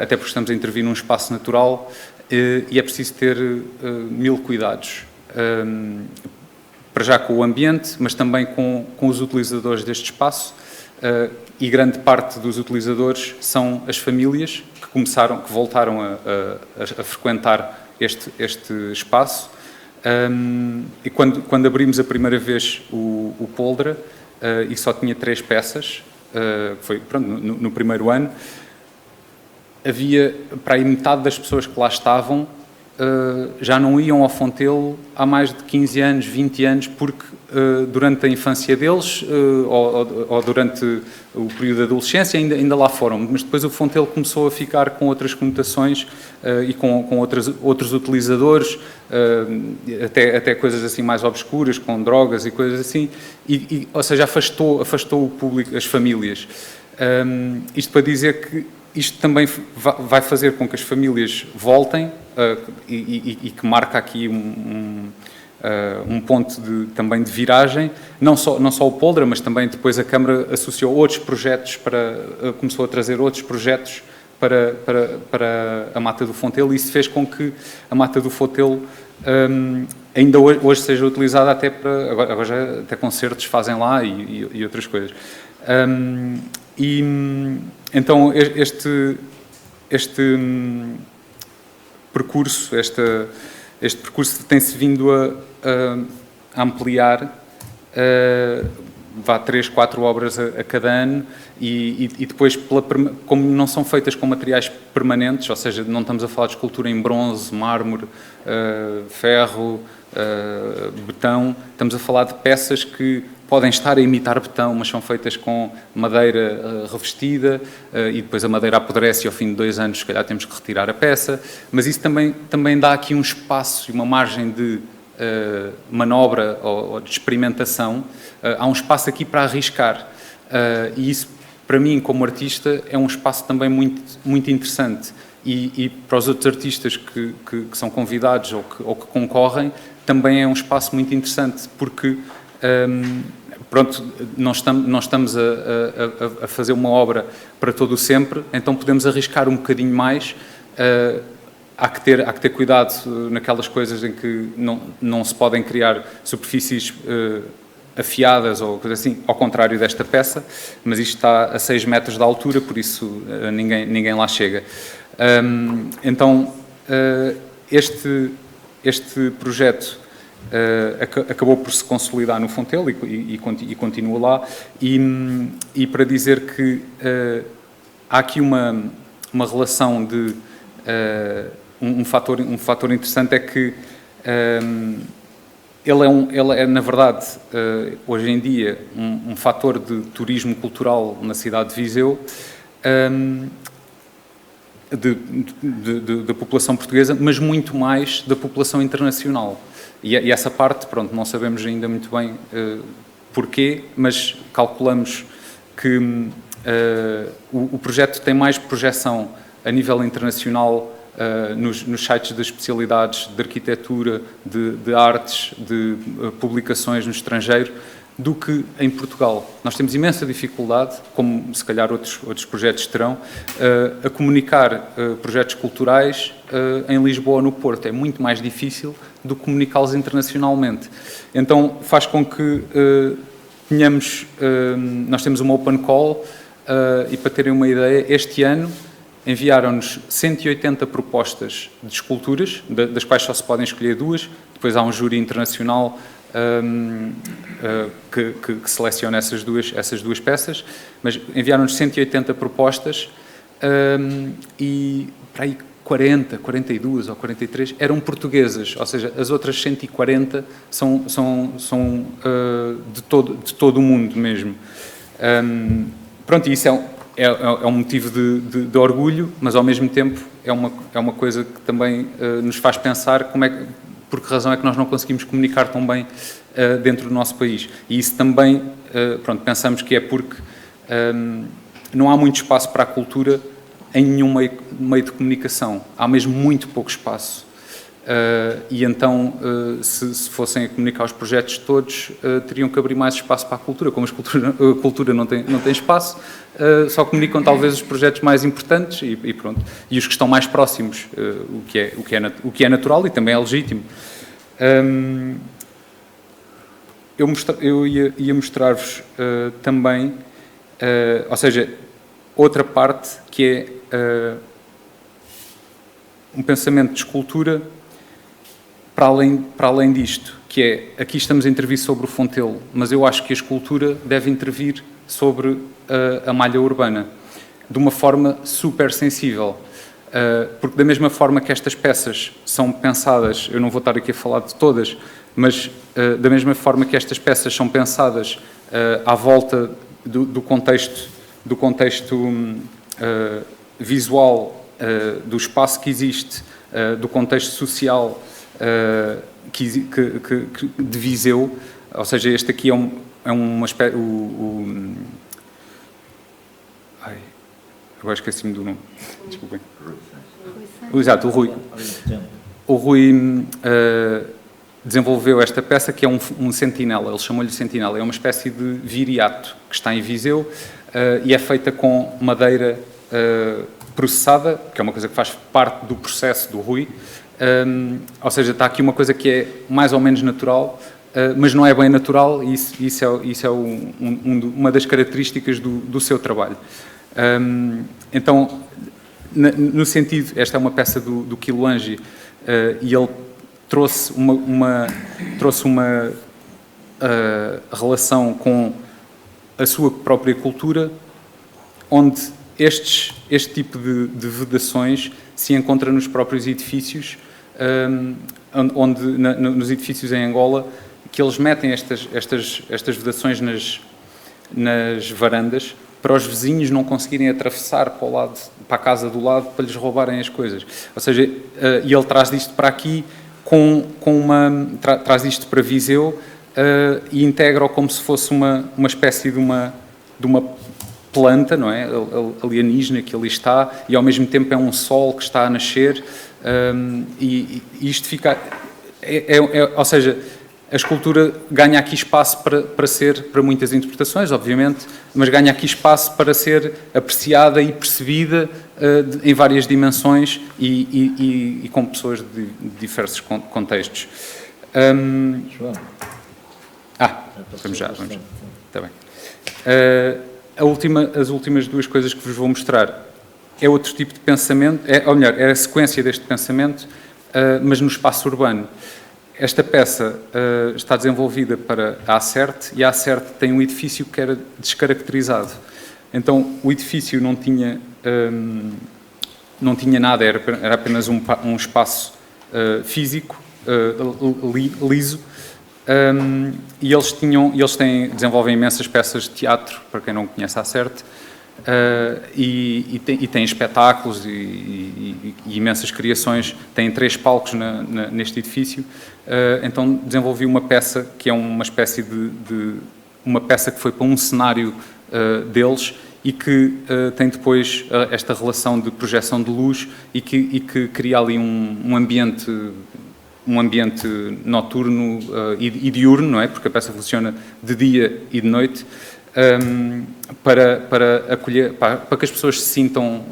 até porque estamos a intervir num espaço natural e é preciso ter 1000 cuidados, para já com o ambiente, mas também com os utilizadores deste espaço, e grande parte dos utilizadores são as famílias que voltaram a frequentar este espaço. E quando abrimos a primeira vez o Poldra, e só tinha 3 peças, foi no primeiro ano, havia para aí metade das pessoas que lá estavam já não iam ao Fontelo há mais de 15 anos, 20 anos, porque durante a infância deles ou durante o período da adolescência ainda lá foram, mas depois o Fontelo começou a ficar com outras conotações e com outros utilizadores, até coisas assim mais obscuras, com drogas e coisas assim, ou seja, afastou o público, as famílias. Isto para dizer que isto também vai fazer com que as famílias voltem e que marca aqui um ponto também de viragem, não só o Poldra, mas também depois a Câmara associou outros projetos, começou a trazer outros projetos para a Mata do Fontelo, e isso fez com que a Mata do Fontelo ainda hoje seja utilizada até agora já até concertos fazem lá e outras coisas. Então este percurso, este percurso tem-se vindo a ampliar, vá 3, 4 obras a cada ano, e depois, como não são feitas com materiais permanentes, ou seja, não estamos a falar de escultura em bronze, mármore, ferro, betão, estamos a falar de peças que podem estar a imitar betão, mas são feitas com madeira revestida, e depois a madeira apodrece e ao fim de 2 anos se calhar temos que retirar a peça, mas isso também dá aqui um espaço e uma margem de manobra ou de experimentação. Há um espaço aqui para arriscar, e isso para mim como artista é um espaço também muito, muito interessante, e para os outros artistas que são convidados ou que concorrem também é um espaço muito interessante, porque pronto, nós estamos a fazer uma obra para todo o sempre, então podemos arriscar um bocadinho mais. Há que ter cuidado naquelas coisas em que não se podem criar superfícies afiadas ou coisa assim, ao contrário desta peça, mas isto está a 6 metros de altura, por isso ninguém lá chega. Então, este projeto acabou por se consolidar no Fontelo e continua lá, e para dizer que há aqui uma relação de um fator interessante é que ele é, na verdade, hoje em dia, um fator de turismo cultural na cidade de Viseu, da população portuguesa, mas muito mais da população internacional. E essa parte, pronto, não sabemos ainda muito bem porquê, mas calculamos que o projeto tem mais projeção a nível internacional nos sites das especialidades de arquitetura, de artes, de publicações no estrangeiro, do que em Portugal. Nós temos imensa dificuldade, como se calhar outros projetos terão, a comunicar projetos culturais em Lisboa ou no Porto. É muito mais difícil do que comunicá-los internacionalmente. Então faz com que nós temos uma open call e, para terem uma ideia, este ano enviaram-nos 180 propostas de esculturas, das quais só se podem escolher 2, depois há um júri internacional que seleciona essas duas peças, mas enviaram-nos 180 propostas e para aí 40, 42 ou 43 eram portuguesas, ou seja, as outras 140 são de todo o mundo mesmo. Pronto, isso é um motivo de orgulho, mas ao mesmo tempo é uma coisa que também nos faz pensar por que razão é que nós não conseguimos comunicar tão bem dentro do nosso país. E isso também, pensamos que é porque não há muito espaço para a cultura em nenhum meio de comunicação. Há mesmo muito pouco espaço. E então, se fossem a comunicar os projetos todos, teriam que abrir mais espaço para a cultura. Como a cultura não tem espaço, só comunicam talvez os projetos mais importantes e pronto. E os que estão mais próximos, o que é natural e também é legítimo. Eu ia mostrar-vos também, ou seja, outra parte que é um pensamento de escultura para além disto, que é, aqui estamos a intervir sobre o Fontelo, mas eu acho que a escultura deve intervir sobre a malha urbana, de uma forma super sensível, porque da mesma forma que estas peças são pensadas, eu não vou estar aqui a falar de todas, mas da mesma forma que estas peças são pensadas à volta do contexto visual, do espaço que existe, do contexto social de Viseu, ou seja, este aqui é uma espécie... agora esqueci-me do nome, desculpem. Exato, o Rui. O Rui desenvolveu esta peça que é um sentinela, ele chamou-lhe sentinela, é uma espécie de viriato que está em Viseu e é feita com madeira processada, que é uma coisa que faz parte do processo do Rui. Ou seja, está aqui uma coisa que é mais ou menos natural, mas não é bem natural e isso é uma das características do seu trabalho. Então, no sentido, esta é uma peça do Quiloangi e ele trouxe uma relação com a sua própria cultura, onde este tipo de vedações se encontra nos próprios edifícios, onde nos edifícios em Angola, que eles metem estas vedações nas varandas para os vizinhos não conseguirem atravessar para a casa do lado para lhes roubarem as coisas. Ou seja, e ele traz isto para aqui traz isto para Viseu e integra-o como se fosse uma espécie de uma planta, não é? Alienígena que ali está, e ao mesmo tempo é um sol que está a nascer, e isto fica... ou seja, a escultura ganha aqui espaço para muitas interpretações, obviamente, mas ganha aqui espaço para ser apreciada e percebida em várias dimensões e com pessoas de diversos contextos. Vamos já. Está bem. As últimas duas coisas que vos vou mostrar é outro tipo de pensamento, ou melhor, é a sequência deste pensamento, mas no espaço urbano. Esta peça está desenvolvida para a Acerte e a Acerte tem um edifício que era descaracterizado. Então, o edifício não tinha nada, era apenas um espaço físico, liso, E eles desenvolvem imensas peças de teatro, para quem não conhece à certa, e têm espetáculos e imensas criações. Têm 3 palcos neste edifício. Então desenvolvi uma peça que é uma espécie de uma peça que foi para um cenário deles e que tem depois esta relação de projeção de luz e que cria ali um ambiente noturno e diurno, não é? Porque a peça funciona de dia e de noite, para acolher, para que as pessoas se sintam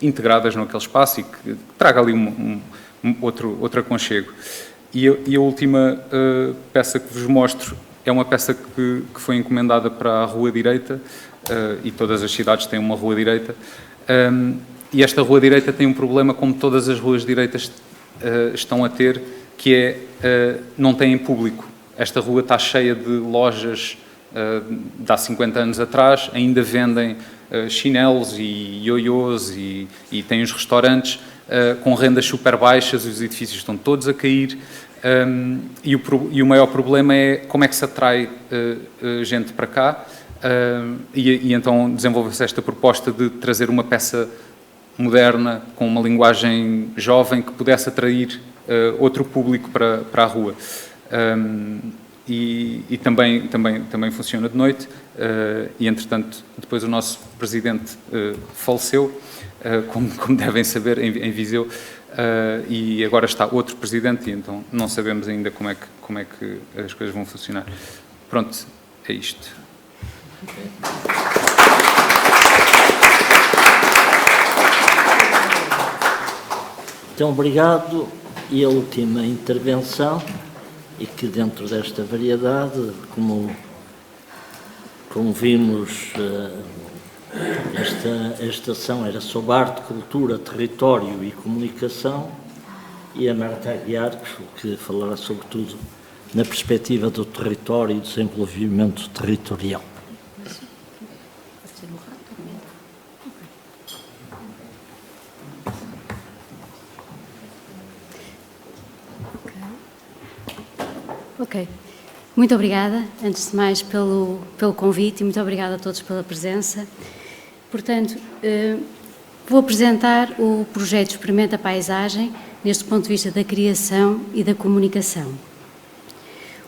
integradas naquele espaço e que traga ali outro aconchego. E a última peça que vos mostro é uma peça que foi encomendada para a Rua Direita, e todas as cidades têm uma Rua Direita, e esta Rua Direita tem um problema, como todas as ruas direitas estão a ter, que é, não têm público. Esta rua está cheia de lojas de há 50 anos atrás, ainda vendem chinelos e ioiôs e têm os restaurantes com rendas super baixas, os edifícios estão todos a cair, e o maior problema é como é que se atrai gente para cá, e então desenvolveu-se esta proposta de trazer uma peça moderna, com uma linguagem jovem, que pudesse atrair outro público para a rua. E também funciona de noite, e entretanto depois o nosso presidente faleceu, como devem saber, em Viseu, e agora está outro presidente, e então não sabemos ainda como é que as coisas vão funcionar. Pronto, é isto. Então, obrigado. E a última intervenção, e que dentro desta variedade, como vimos, esta ação era sobre arte, cultura, território e comunicação, e a Marta Aguiar, que falará sobretudo na perspectiva do território e do desenvolvimento territorial. Ok. Muito obrigada, antes de mais, pelo convite, e muito obrigada a todos pela presença. Portanto, vou apresentar o projeto Experimenta a Paisagem, neste ponto de vista da criação e da comunicação.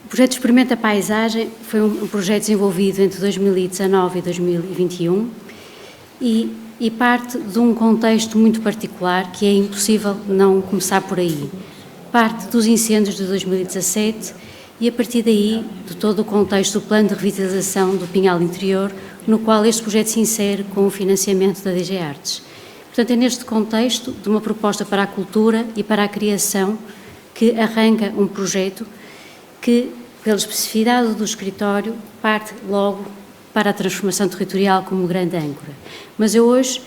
O projeto Experimenta a Paisagem foi um projeto desenvolvido entre 2019 e 2021 e parte de um contexto muito particular, que é impossível não começar por aí. Parte dos incêndios de 2017 e, a partir daí, de todo o contexto do plano de revitalização do Pinhal Interior, no qual este projeto se insere com o financiamento da DG Artes. Portanto, é neste contexto de uma proposta para a cultura e para a criação que arranca um projeto que, pela especificidade do escritório, parte logo para a transformação territorial como grande âncora. Mas eu hoje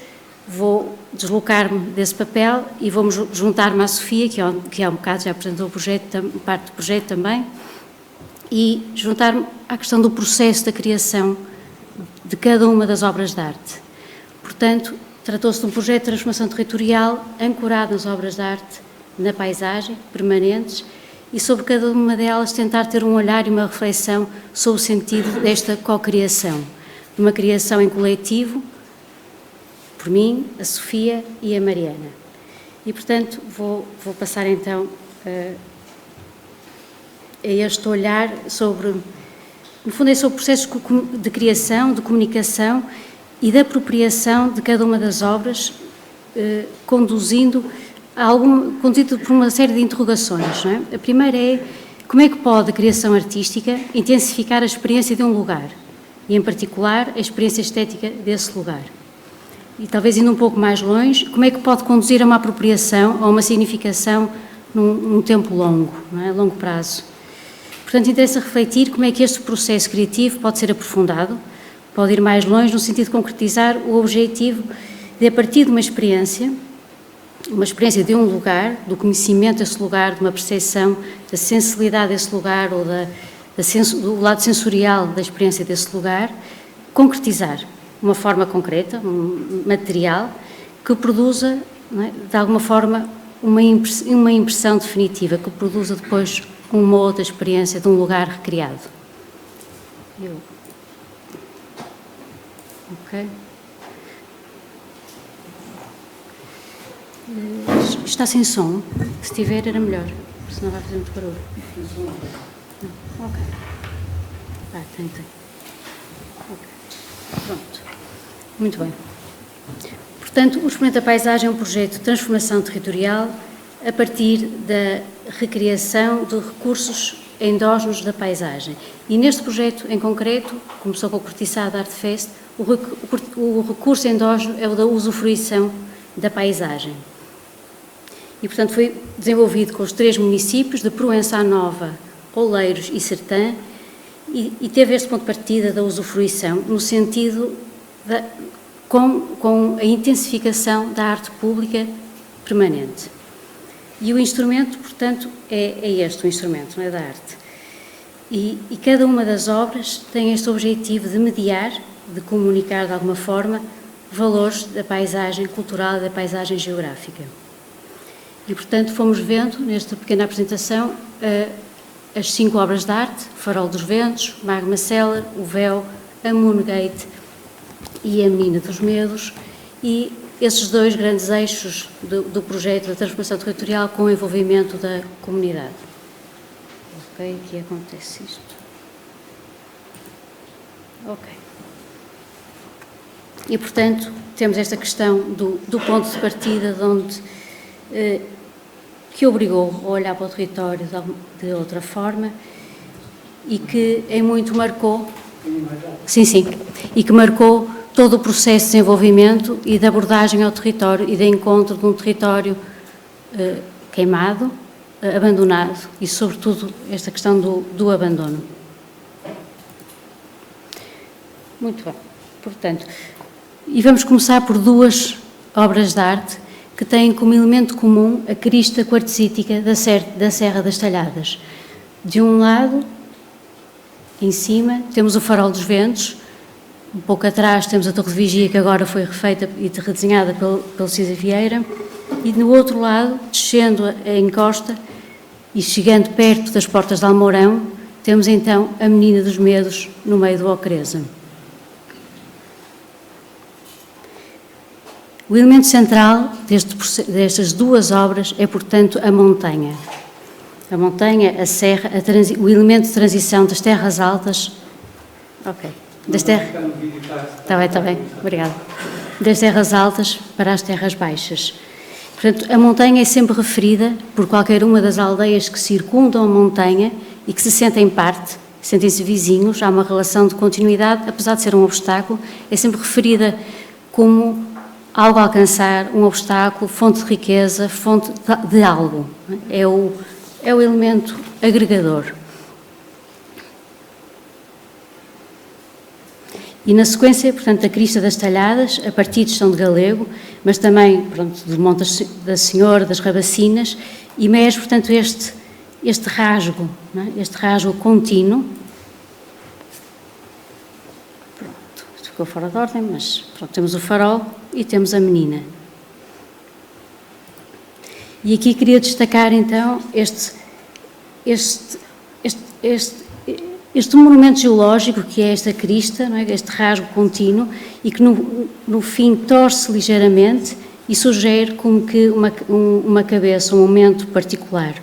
vou deslocar-me desse papel e vou-me juntar-me à Sofia, que há um bocado já apresentou o projeto, parte do projeto também, e juntar-me à questão do processo da criação de cada uma das obras de arte. Portanto, tratou-se de um projeto de transformação territorial ancorado nas obras de arte, na paisagem, permanentes, e sobre cada uma delas tentar ter um olhar e uma reflexão sobre o sentido desta cocriação, de uma criação em coletivo, por mim, a Sofia e a Mariana. E, portanto, vou passar então a este olhar sobre, no fundo, é sobre processos de criação, de comunicação e de apropriação de cada uma das obras, conduzido por uma série de interrogações, não é? A primeira é como é que pode a criação artística intensificar a experiência de um lugar e, em particular, a experiência estética desse lugar. E talvez indo um pouco mais longe, como é que pode conduzir a uma apropriação, a uma significação num tempo longo, não é? A longo prazo. Portanto, interessa refletir como é que este processo criativo pode ser aprofundado, pode ir mais longe no sentido de concretizar o objetivo de, a partir de uma experiência de um lugar, do conhecimento desse lugar, de uma percepção da sensibilidade desse lugar ou do lado sensorial da experiência desse lugar, concretizar uma forma concreta, um material, que produza, não é, de alguma forma, uma impressão definitiva, que produza depois uma outra experiência de um lugar recriado. Ok. Está sem som? Se tiver, era melhor, senão vai fazer muito barulho. Não. Ok. Tem. Ok. Pronto. Muito bem. Portanto, o Experimento da Paisagem é um projeto de transformação territorial a partir da recriação de recursos endógenos da paisagem. E neste projeto, em concreto, começou com o cortiçado Artefest, o recurso endógeno é o da usufruição da paisagem. E, portanto, foi desenvolvido com os 3 municípios de Proença Nova, Oleiros e Sertã, e teve este ponto de partida da usufruição, no sentido com a intensificação da arte pública permanente. E o instrumento, portanto, é este o instrumento, não é, da arte. E cada uma das obras tem este objetivo de mediar, de comunicar de alguma forma, valores da paisagem cultural e da paisagem geográfica. E, portanto, fomos vendo, nesta pequena apresentação, as 5 obras de arte: Farol dos Ventos, Magma Cellar, O Véu, a Moongate e a Menina dos Medos, e esses 2 grandes eixos do projeto da transformação territorial com o envolvimento da comunidade. Ok, aqui acontece isto. Ok. E, portanto, temos esta questão do ponto de partida de onde, que obrigou a olhar para o território de outra forma e que em muito marcou, e que marcou todo o processo de desenvolvimento e de abordagem ao território e de encontro de um território queimado, abandonado e, sobretudo, esta questão do abandono. Muito bem. Portanto, e vamos começar por 2 obras de arte que têm como elemento comum a crista quartzítica da Serra das Talhadas. De um lado, em cima, temos o Farol dos Ventos. Um pouco atrás temos a Torre de Vigia, que agora foi refeita e redesenhada pelo Cisa Vieira. E no outro lado, descendo a encosta e chegando perto das portas de Almourão, temos então a Menina dos Medos no meio do Ocreza. O elemento central destas 2 obras é, portanto, a montanha. A montanha, a serra, o elemento de transição das terras altas. Ok. Está bem, obrigada. Das terras altas para as terras baixas. Portanto, a montanha é sempre referida por qualquer uma das aldeias que circundam a montanha e que se sentem parte, sentem-se vizinhos, há uma relação de continuidade, apesar de ser um obstáculo, é sempre referida como algo a alcançar, um obstáculo, fonte de riqueza, fonte de algo. É o elemento agregador. E na sequência, portanto, da Crista das Talhadas, a partir de São de Galego, mas também, pronto, do Monte da Senhora, das Rabacinas, e mesmo, portanto, este rasgo, não é? Este rasgo contínuo. Pronto, isto ficou fora de ordem, mas pronto, temos o farol e temos a menina. E aqui queria destacar, então, este monumento geológico que é esta crista, não é? Este rasgo contínuo, e que no fim torce ligeiramente e sugere como que uma cabeça, um momento particular.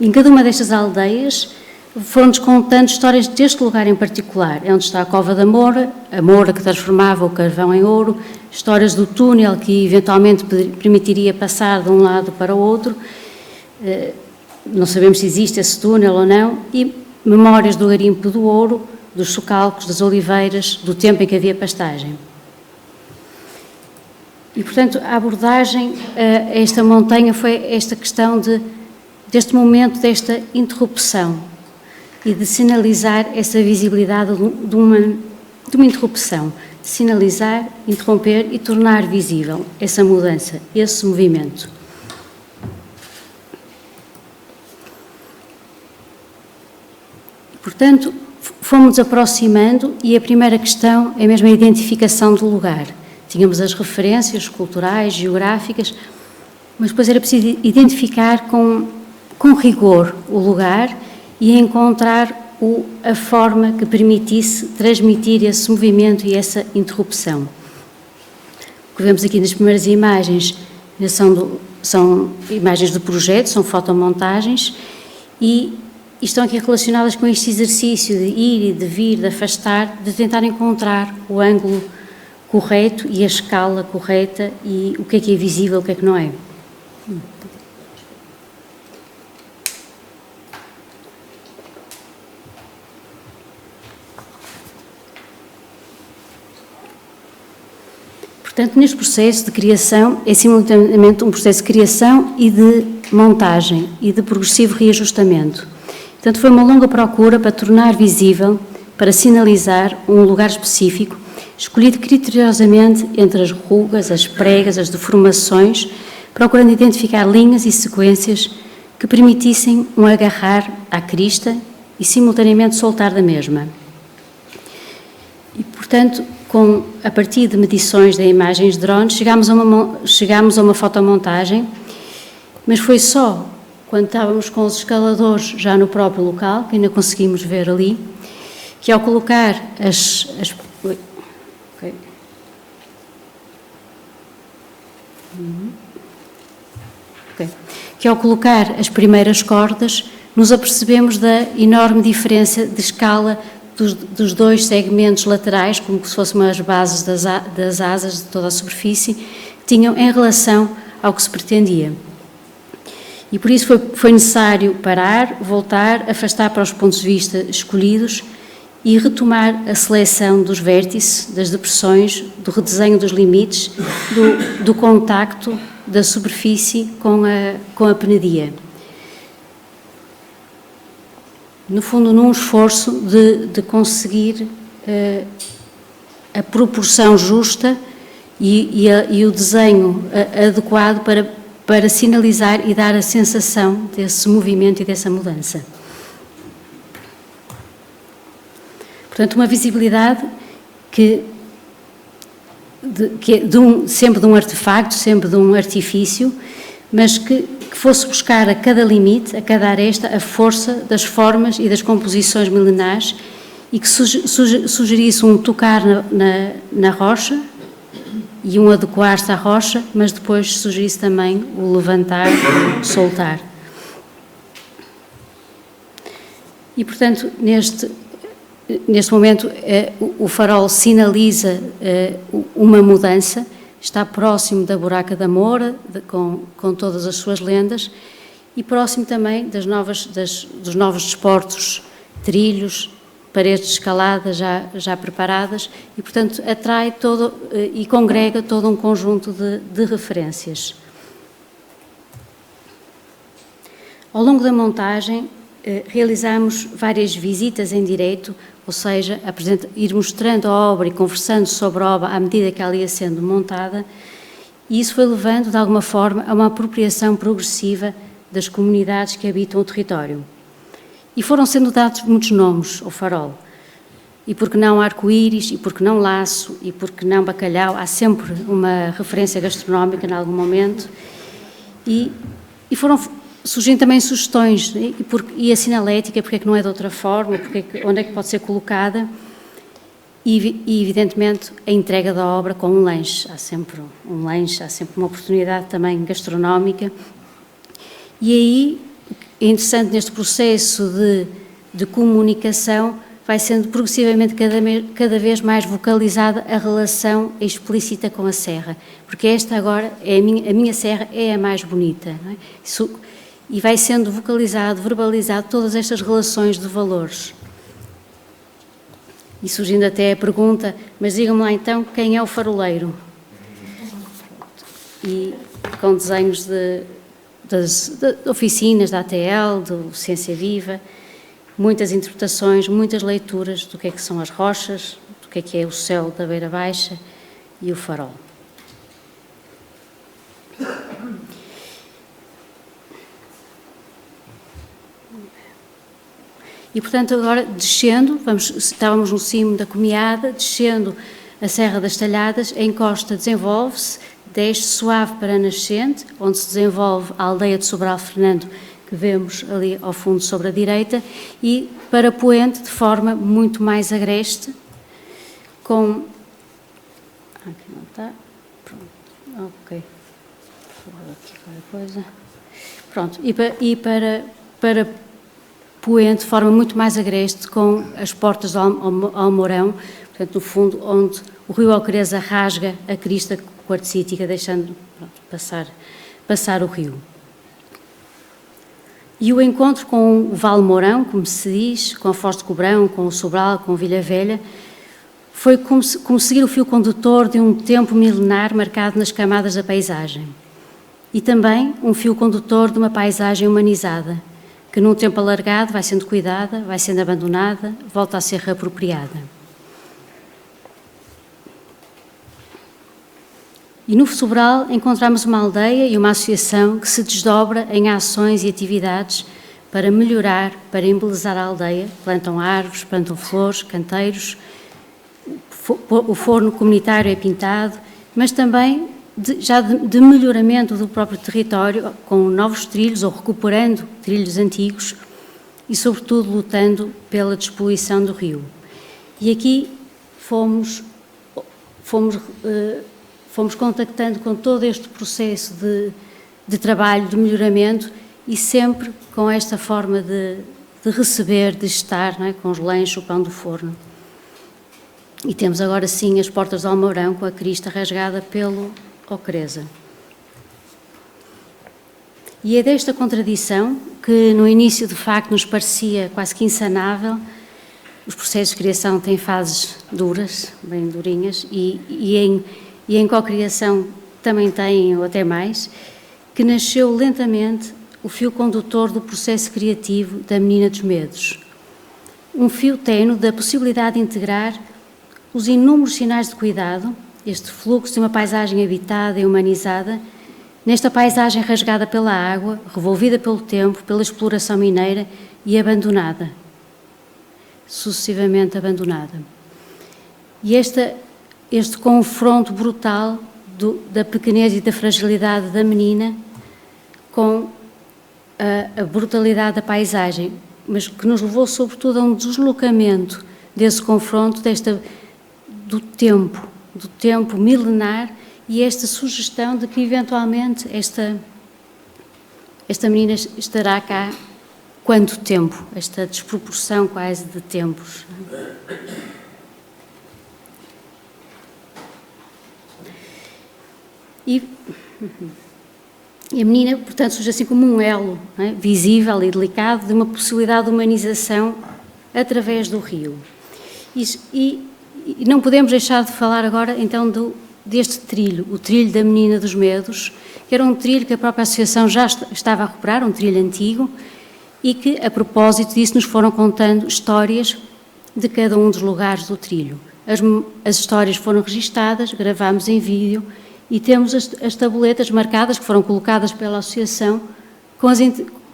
Em cada uma destas aldeias foram-nos contando histórias deste lugar em particular. É onde está a Cova da Moura, a Moura que transformava o carvão em ouro, histórias do túnel que eventualmente permitiria passar de um lado para o outro, não sabemos se existe esse túnel ou não, e memórias do garimpo do ouro, dos socalcos, das oliveiras, do tempo em que havia pastagem. E, portanto, a abordagem a esta montanha foi esta questão deste momento, desta interrupção e de sinalizar essa visibilidade de uma interrupção, de sinalizar, interromper e tornar visível essa mudança, esse movimento. Portanto, fomos aproximando e a primeira questão é mesmo a identificação do lugar. Tínhamos as referências culturais, geográficas, mas depois era preciso identificar com com rigor o lugar e a encontrar a forma que permitisse transmitir esse movimento e essa interrupção. O que vemos aqui nas primeiras imagens são imagens do projeto, são fotomontagens e estão aqui relacionadas com este exercício de ir e de vir, de afastar, de tentar encontrar o ângulo correto e a escala correta e o que é visível, o que é que não é. Portanto, neste processo de criação, é simultaneamente um processo de criação e de montagem e de progressivo reajustamento. Portanto, foi uma longa procura para tornar visível, para sinalizar um lugar específico, escolhido criteriosamente entre as rugas, as pregas, as deformações, procurando identificar linhas e sequências que permitissem um agarrar à crista e simultaneamente soltar da mesma. E, portanto, a partir de medições de imagens de drone, chegámos a uma fotomontagem, mas foi só quando estávamos com os escaladores já no próprio local, que ainda conseguimos ver ali, que ao colocar que ao colocar as primeiras cordas, nos apercebemos da enorme diferença de escala dos dois segmentos laterais, como se fossem as bases das asas de toda a superfície, tinham em relação ao que se pretendia. E por isso foi necessário parar, voltar, afastar para os pontos de vista escolhidos e retomar a seleção dos vértices, das depressões, do redesenho dos limites, do contacto da superfície com a penedia. No fundo, num esforço de conseguir a proporção justa e o desenho adequado para sinalizar e dar a sensação desse movimento e dessa mudança. Portanto, uma visibilidade sempre de um artefacto, sempre de um artifício, mas que fosse buscar a cada limite, a cada aresta, a força das formas e das composições milenares e que sugerisse um tocar na rocha e um adequar-se à rocha, mas depois sugerisse também o levantar, soltar. E, portanto, neste momento, o farol sinaliza uma mudança. Está próximo da Buraca da Moura, com todas as suas lendas, e próximo também dos novos desportos, trilhos, paredes de escalada já preparadas, e, portanto, atrai todo e congrega todo um conjunto de referências. Ao longo da montagem, realizamos várias visitas em direto, ou seja, ir mostrando a obra e conversando sobre a obra à medida que ela ia sendo montada, e isso foi levando, de alguma forma, a uma apropriação progressiva das comunidades que habitam o território. E foram sendo dados muitos nomes ao farol. E porque não arco-íris, e porque não laço, e porque não bacalhau, há sempre uma referência gastronómica em algum momento, e foram surgindo também sugestões, e a sinalética, porque é que não é de outra forma, onde é que pode ser colocada, e evidentemente a entrega da obra com um lanche. Há sempre um lanche, há sempre uma oportunidade também gastronómica. E aí, é interessante neste processo de comunicação, vai sendo progressivamente cada vez mais vocalizada a relação explícita com a serra, porque esta agora, a minha serra é a mais bonita, não é? E vai sendo vocalizado, verbalizado todas estas relações de valores. E surgindo até a pergunta, mas digam-me lá então, quem é o faroleiro? E com desenhos de oficinas da ATL, do Ciência Viva, muitas interpretações, muitas leituras do que é que são as rochas, do que é o céu da Beira Baixa e o farol. E, portanto, agora descendo, estávamos no cimo da Comiada, descendo a Serra das Talhadas, a encosta desenvolve-se, desce suave para a nascente, onde se desenvolve a aldeia de Sobral Fernando, que vemos ali ao fundo sobre a direita, e para Poente de forma muito mais agreste, com... Aqui não está. Pronto. Ok. Vou aqui qualquer coisa. Pronto. E para Poente de forma muito mais agreste, com as portas do Almourão, portanto, no fundo, onde o rio Alquereza rasga a crista quartzítica, deixando passar o rio. E o encontro com o Vale Mourão, como se diz, com a Foz de Cobrão, com o Sobral, com Vila Velha, foi como seguir o fio condutor de um tempo milenar marcado nas camadas da paisagem. E também um fio condutor de uma paisagem humanizada, que num tempo alargado vai sendo cuidada, vai sendo abandonada, volta a ser reapropriada. E no Sobral encontramos uma aldeia e uma associação que se desdobra em ações e atividades para melhorar, para embelezar a aldeia. Plantam árvores, plantam flores, canteiros, o forno comunitário é pintado, mas também de melhoramento do próprio território, com novos trilhos ou recuperando trilhos antigos e, sobretudo, lutando pela despoluição do rio. E aqui fomos contactando com todo este processo de trabalho, de melhoramento, e sempre com esta forma de receber, de estar, não é? Com os lanches, o pão do forno. E temos agora sim as portas do Almourão com a crista rasgada pelo Alquereza. E é desta contradição que no início de facto nos parecia quase que insanável. Os processos de criação têm fases duras, bem durinhas, e em cocriação também têm, ou até mais, que nasceu lentamente o fio condutor do processo criativo da Menina dos Medos. Um fio ténue da possibilidade de integrar os inúmeros sinais de cuidado, este fluxo de uma paisagem habitada e humanizada, nesta paisagem rasgada pela água, revolvida pelo tempo, pela exploração mineira e abandonada, sucessivamente abandonada. E este confronto brutal da pequenez e da fragilidade da menina com a brutalidade da paisagem, mas que nos levou sobretudo a um deslocamento desse confronto, do tempo milenar, e esta sugestão de que eventualmente esta menina estará cá quanto tempo, esta desproporção quase de tempos. E a menina, portanto, surge assim como um elo, não é? Visível e delicado de uma possibilidade de humanização através do rio. E não podemos deixar de falar agora, então, deste trilho, o trilho da Menina dos Medos, que era um trilho que a própria associação já estava a recuperar, um trilho antigo, e que, a propósito disso, nos foram contando histórias de cada um dos lugares do trilho. As histórias foram registadas, gravámos em vídeo, e temos as tabuletas marcadas, que foram colocadas pela associação,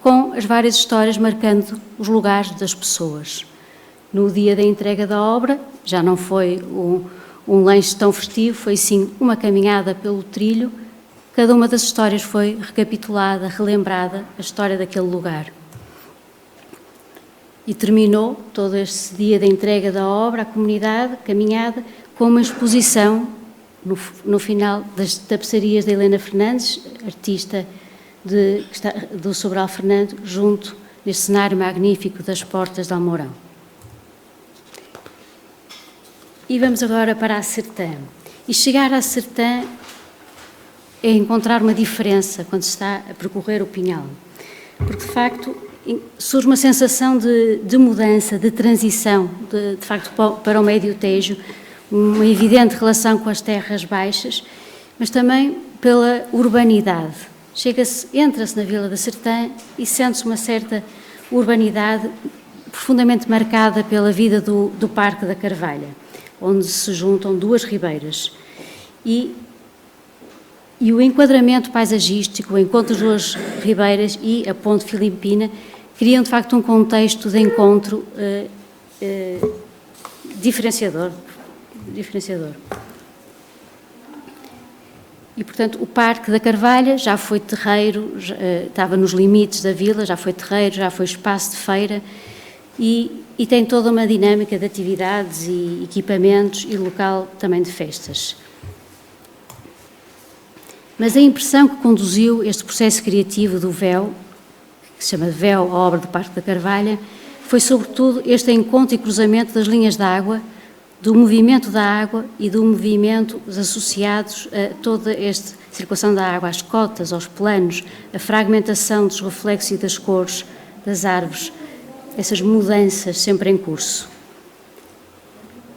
com as várias histórias marcando os lugares das pessoas. No dia da entrega da obra, já não foi um lanche tão festivo, foi sim uma caminhada pelo trilho. Cada uma das histórias foi recapitulada, relembrada, a história daquele lugar. E terminou todo este dia da entrega da obra à comunidade, caminhada, com uma exposição no final das tapeçarias de Helena Fernandes, artista do Sobral Fernando, junto neste cenário magnífico das portas de Almourão. E vamos agora para a Sertã. E chegar à Sertã é encontrar uma diferença quando se está a percorrer o Pinhal. Porque, de facto, surge uma sensação de mudança, de transição, de facto, para o Médio Tejo, uma evidente relação com as terras baixas, mas também pela urbanidade. Entra-se na Vila da Sertã e sente-se uma certa urbanidade profundamente marcada pela vida do Parque da Carvalha, onde se juntam duas ribeiras. E o enquadramento paisagístico, o encontro das duas ribeiras e a ponte filipina criam, de facto, um contexto de encontro diferenciador. E, portanto, o Parque da Carvalha já foi terreiro, estava nos limites da vila, já foi terreiro, já foi espaço de feira e tem toda uma dinâmica de atividades e equipamentos e local também de festas. Mas a impressão que conduziu este processo criativo do véu, que se chama véu, a obra do Parque da Carvalha, foi sobretudo este encontro e cruzamento das linhas de água, do movimento da água e do movimento associados a toda esta circulação da água, às cotas, aos planos, a fragmentação dos reflexos e das cores das árvores, essas mudanças sempre em curso.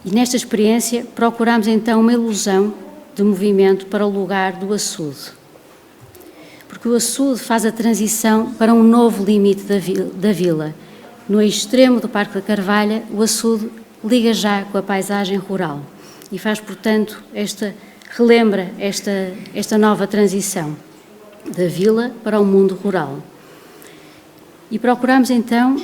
E nesta experiência procuramos então uma ilusão de movimento para o lugar do açude. Porque o açude faz a transição para um novo limite da vila. No extremo do Parque da Carvalha, o açude liga já com a paisagem rural e faz, portanto, relembra esta nova transição da vila para o mundo rural. E procuramos, então,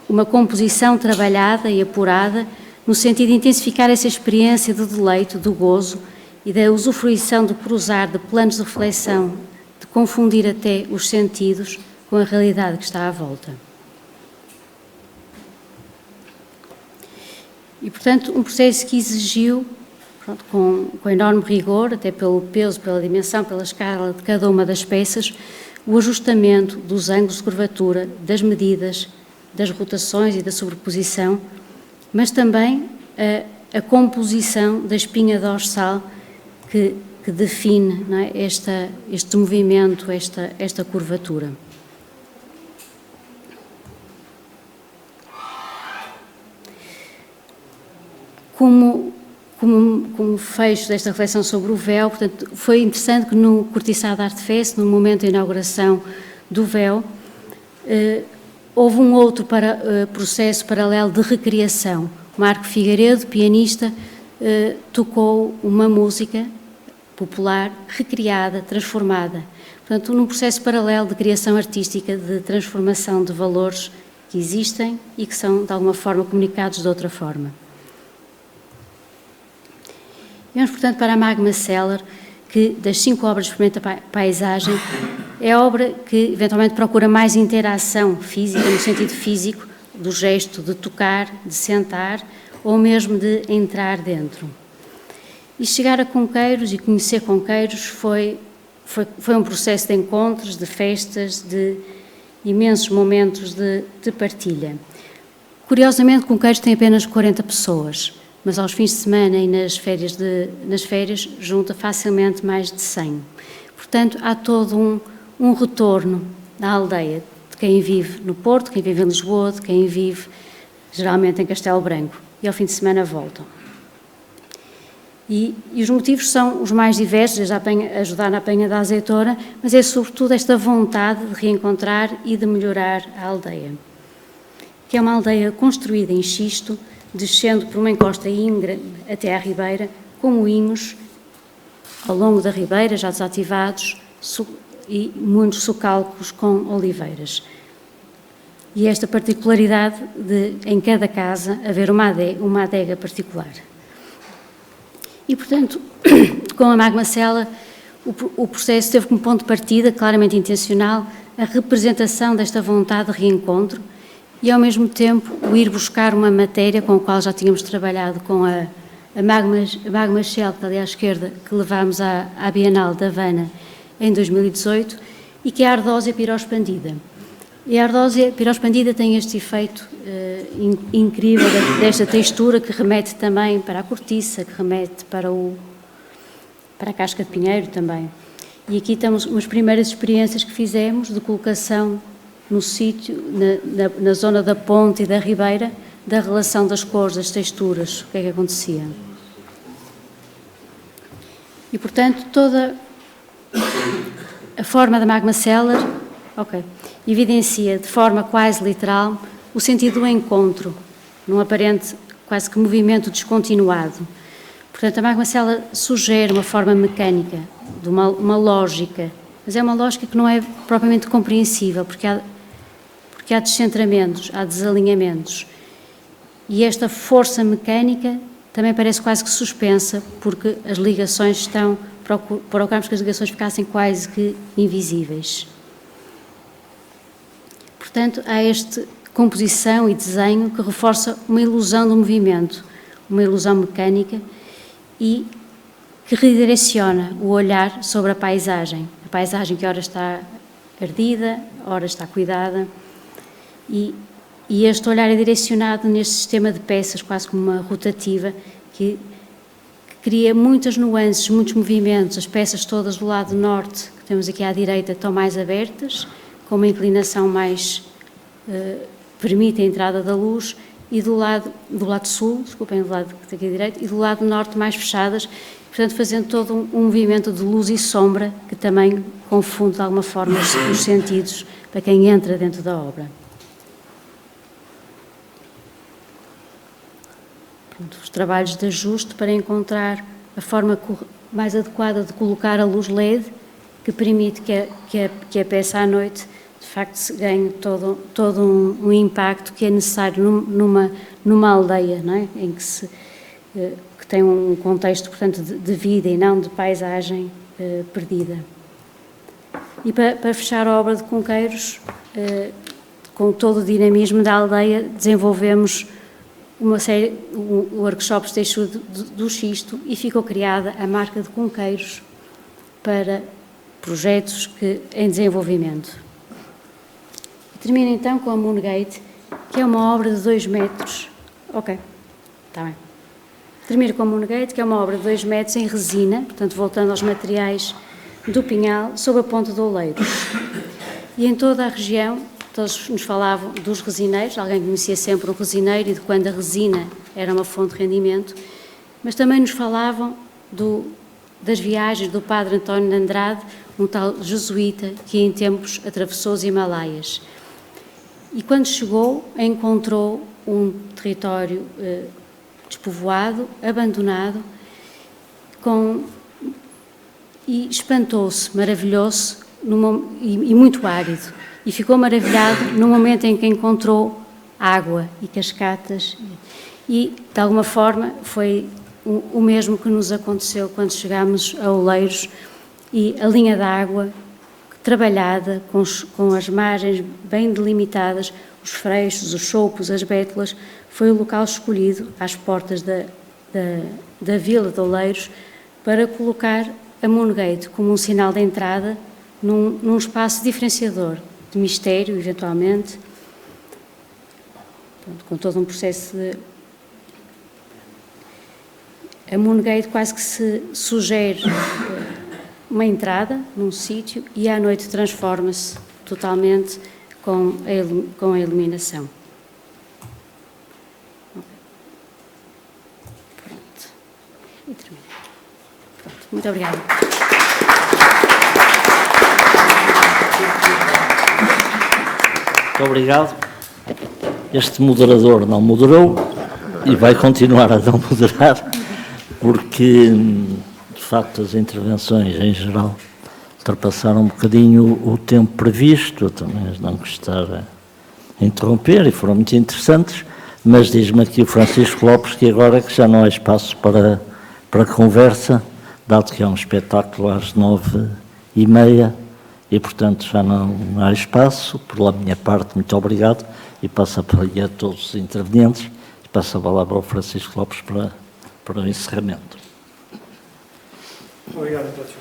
uma composição trabalhada e apurada no sentido de intensificar essa experiência do deleite, do gozo e da usufruição do cruzar de planos de reflexão, de confundir até os sentidos com a realidade que está à volta. E, portanto, um processo que exigiu, pronto, com enorme rigor, até pelo peso, pela dimensão, pela escala de cada uma das peças, o ajustamento dos ângulos de curvatura, das medidas, das rotações e da sobreposição, mas também a composição da espinha dorsal que define, não é, este movimento, esta curvatura. Como fecho desta reflexão sobre o véu, portanto, foi interessante que no Cortiçado Arte Fest, no momento da inauguração do véu, houve um outro processo paralelo de recriação. Marco Figueiredo, pianista, tocou uma música popular recriada, transformada. Portanto, num processo paralelo de criação artística, de transformação de valores que existem e que são, de alguma forma, comunicados de outra forma. Vamos, portanto, para a Magma Cellar, que das 5 obras de experimento da paisagem, é a obra que eventualmente procura mais interação física, no sentido físico, do gesto de tocar, de sentar, ou mesmo de entrar dentro. E chegar a Conqueiros e conhecer Conqueiros foi um processo de encontros, de festas, de imensos momentos de partilha. Curiosamente, Conqueiros tem apenas 40 pessoas, mas aos fins de semana e nas férias junta facilmente mais de 100. Portanto, há todo um retorno à aldeia de quem vive no Porto, quem vive em Lisboa, de quem vive geralmente em Castelo Branco, e ao fim de semana voltam. E os motivos são os mais diversos, desde ajudar na apanha da azeitona, mas é sobretudo esta vontade de reencontrar e de melhorar a aldeia, que é uma aldeia construída em xisto, descendo por uma encosta íngreme até à ribeira, com moinhos ao longo da ribeira, já desativados, e muitos socalcos com oliveiras. E esta particularidade de, em cada casa, haver uma adega particular. E, portanto, com a Magma Cellar, o processo teve como ponto de partida, claramente intencional, a representação desta vontade de reencontro, e, ao mesmo tempo, o ir buscar uma matéria com a qual já tínhamos trabalhado com a Magma Shell, que está ali à esquerda, que levámos à Bienal da Havana em 2018, e que é a ardósia pirospandida. E a ardósia pirospandida tem este efeito incrível desta textura que remete também para a cortiça, que remete para a casca de pinheiro também. E aqui estamos umas primeiras experiências que fizemos de colocação no sítio, na zona da ponte e da ribeira, da relação das cores, das texturas, o que é que acontecia. E, portanto, toda a forma da Magma Cellar, evidencia de forma quase literal o sentido do encontro, num aparente quase que movimento descontinuado. Portanto, a Magma Cellar sugere uma forma mecânica, de uma lógica, mas é uma lógica que não é propriamente compreensível, porque há descentramentos, há desalinhamentos. E esta força mecânica também parece quase que suspensa, porque as ligações estão procurámos que as ligações ficassem quase que invisíveis. Portanto, há esta composição e desenho que reforça uma ilusão do movimento, uma ilusão mecânica e que redireciona o olhar sobre a paisagem que ora está ardida, ora está cuidada, e este olhar é direcionado neste sistema de peças, quase como uma rotativa, que cria muitas nuances, muitos movimentos. As peças todas do lado norte, que temos aqui à direita, estão mais abertas, com uma inclinação mais permite a entrada da luz, e do lado sul, desculpem, do lado aqui à direita, e do lado norte mais fechadas, portanto fazendo todo um movimento de luz e sombra que também confunde de alguma forma os sentidos para quem entra dentro da obra. Pronto, os trabalhos de ajuste para encontrar a forma mais adequada de colocar a luz LED, que permite que a peça à noite de facto ganhe todo um impacto que é necessário numa aldeia, não é? Em que tem um contexto, portanto, de vida e não de paisagem perdida. E para fechar a obra de Cunqueiros, com todo o dinamismo da aldeia, desenvolvemos uma série de workshops de estudo do xisto e ficou criada a marca de Cunqueiros para projetos em desenvolvimento. Termino então com a Moongate, que é uma obra de 2 metros. Ok, está bem. Termino com a Moongate, que é uma obra de 2 metros em resina, portanto, voltando aos materiais do Pinhal, sob a ponte do Oleiros. E em toda a região, todos nos falavam dos resineiros, alguém conhecia sempre um resineiro e de quando a resina era uma fonte de rendimento, mas também nos falavam das viagens do padre António de Andrade, um tal jesuíta que em tempos atravessou os Himalaias. E quando chegou, encontrou um território despovoado, abandonado, e espantou-se, maravilhou-se e muito árido. E ficou maravilhado no momento em que encontrou água e cascatas. E, de alguma forma, foi o mesmo que nos aconteceu quando chegámos a Oleiros, e a linha d'água trabalhada, com as margens bem delimitadas, os freixos, os choupos, as bétulas, foi o local escolhido às portas da vila de Oleiros para colocar a Moongate como um sinal de entrada num espaço diferenciador, de mistério, eventualmente, com todo um processo de... A Moongate quase que se sugere uma entrada num sítio e à noite transforma-se totalmente com a iluminação. Pronto. E termino. Pronto. Muito obrigada. Muito obrigado. Este moderador não moderou e vai continuar a não moderar, porque, de facto, as intervenções, em geral, ultrapassaram um bocadinho o tempo previsto. Eu também não gostar a interromper, e foram muito interessantes, mas diz-me aqui o Francisco Lopes que agora que já não há espaço para conversa, dado que é um espetáculo às 9h30, e, portanto, já não há espaço. Pela minha parte, muito obrigado, e passo a palavra a todos os intervenientes, e passo a palavra ao Francisco Lopes para o encerramento. Obrigado a todos.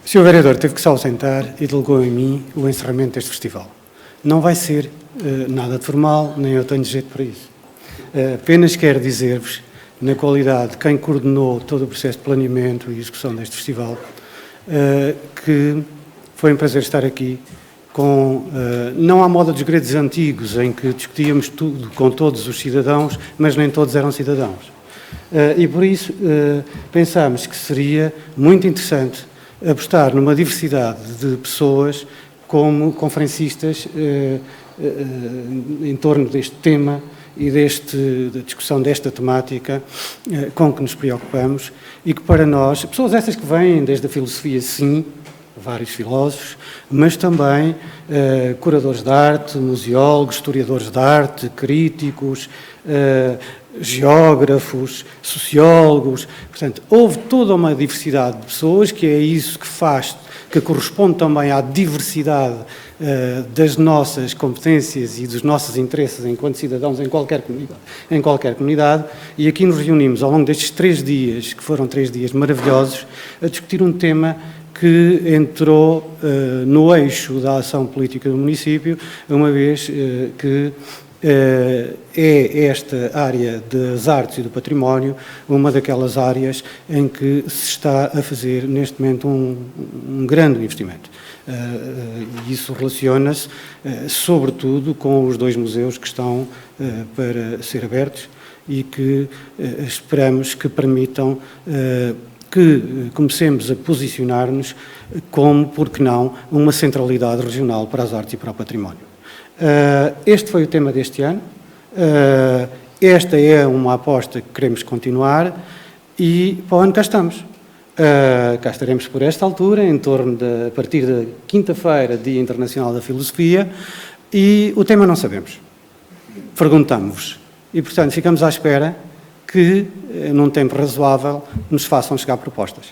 O Sr. Vereador teve que se ausentar e delegou em mim o encerramento deste festival. Não vai ser nada de formal, nem eu tenho jeito para isso. Apenas quero dizer-vos, na qualidade de quem coordenou todo o processo de planeamento e execução deste festival, que foi um prazer estar aqui não à moda dos gredos antigos, em que discutíamos tudo com todos os cidadãos, mas nem todos eram cidadãos. E por isso pensámos que seria muito interessante apostar numa diversidade de pessoas como conferencistas em torno deste tema e da discussão desta temática com que nos preocupamos, e que para nós, pessoas essas que vêm desde a filosofia, sim, vários filósofos, mas também curadores de arte, museólogos, historiadores de arte, críticos, geógrafos, sociólogos, portanto, houve toda uma diversidade de pessoas, que é isso que faz, que corresponde também à diversidade das nossas competências e dos nossos interesses enquanto cidadãos em qualquer comunidade, e aqui nos reunimos ao longo destes 3 dias, que foram 3 dias maravilhosos, a discutir um tema que entrou no eixo da ação política do município, uma vez que é esta área das artes e do património uma daquelas áreas em que se está a fazer neste momento um grande investimento. E isso relaciona-se sobretudo com os 2 museus que estão para ser abertos e que esperamos que permitam que comecemos a posicionar-nos como, por que não, uma centralidade regional para as artes e para o património. Este foi o tema deste ano, esta é uma aposta que queremos continuar e para o ano cá estamos. Cá estaremos por esta altura, a partir da quinta-feira, Dia Internacional da Filosofia, e o tema não sabemos. Perguntamos-vos e, portanto, ficamos à espera que, num tempo razoável, nos façam chegar propostas.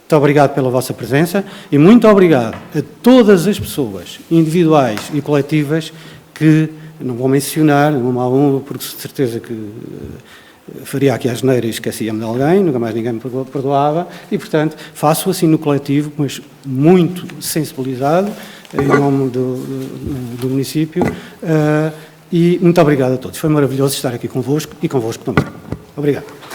Muito obrigado pela vossa presença e muito obrigado a todas as pessoas, individuais e coletivas, que não vou mencionar uma a uma, porque de certeza que faria aqui a asneira e esquecia-me de alguém, nunca mais ninguém me perdoava, e, portanto, faço assim no coletivo, mas muito sensibilizado, em nome do município, e muito obrigado a todos. Foi maravilhoso estar aqui convosco e convosco também. Obrigado.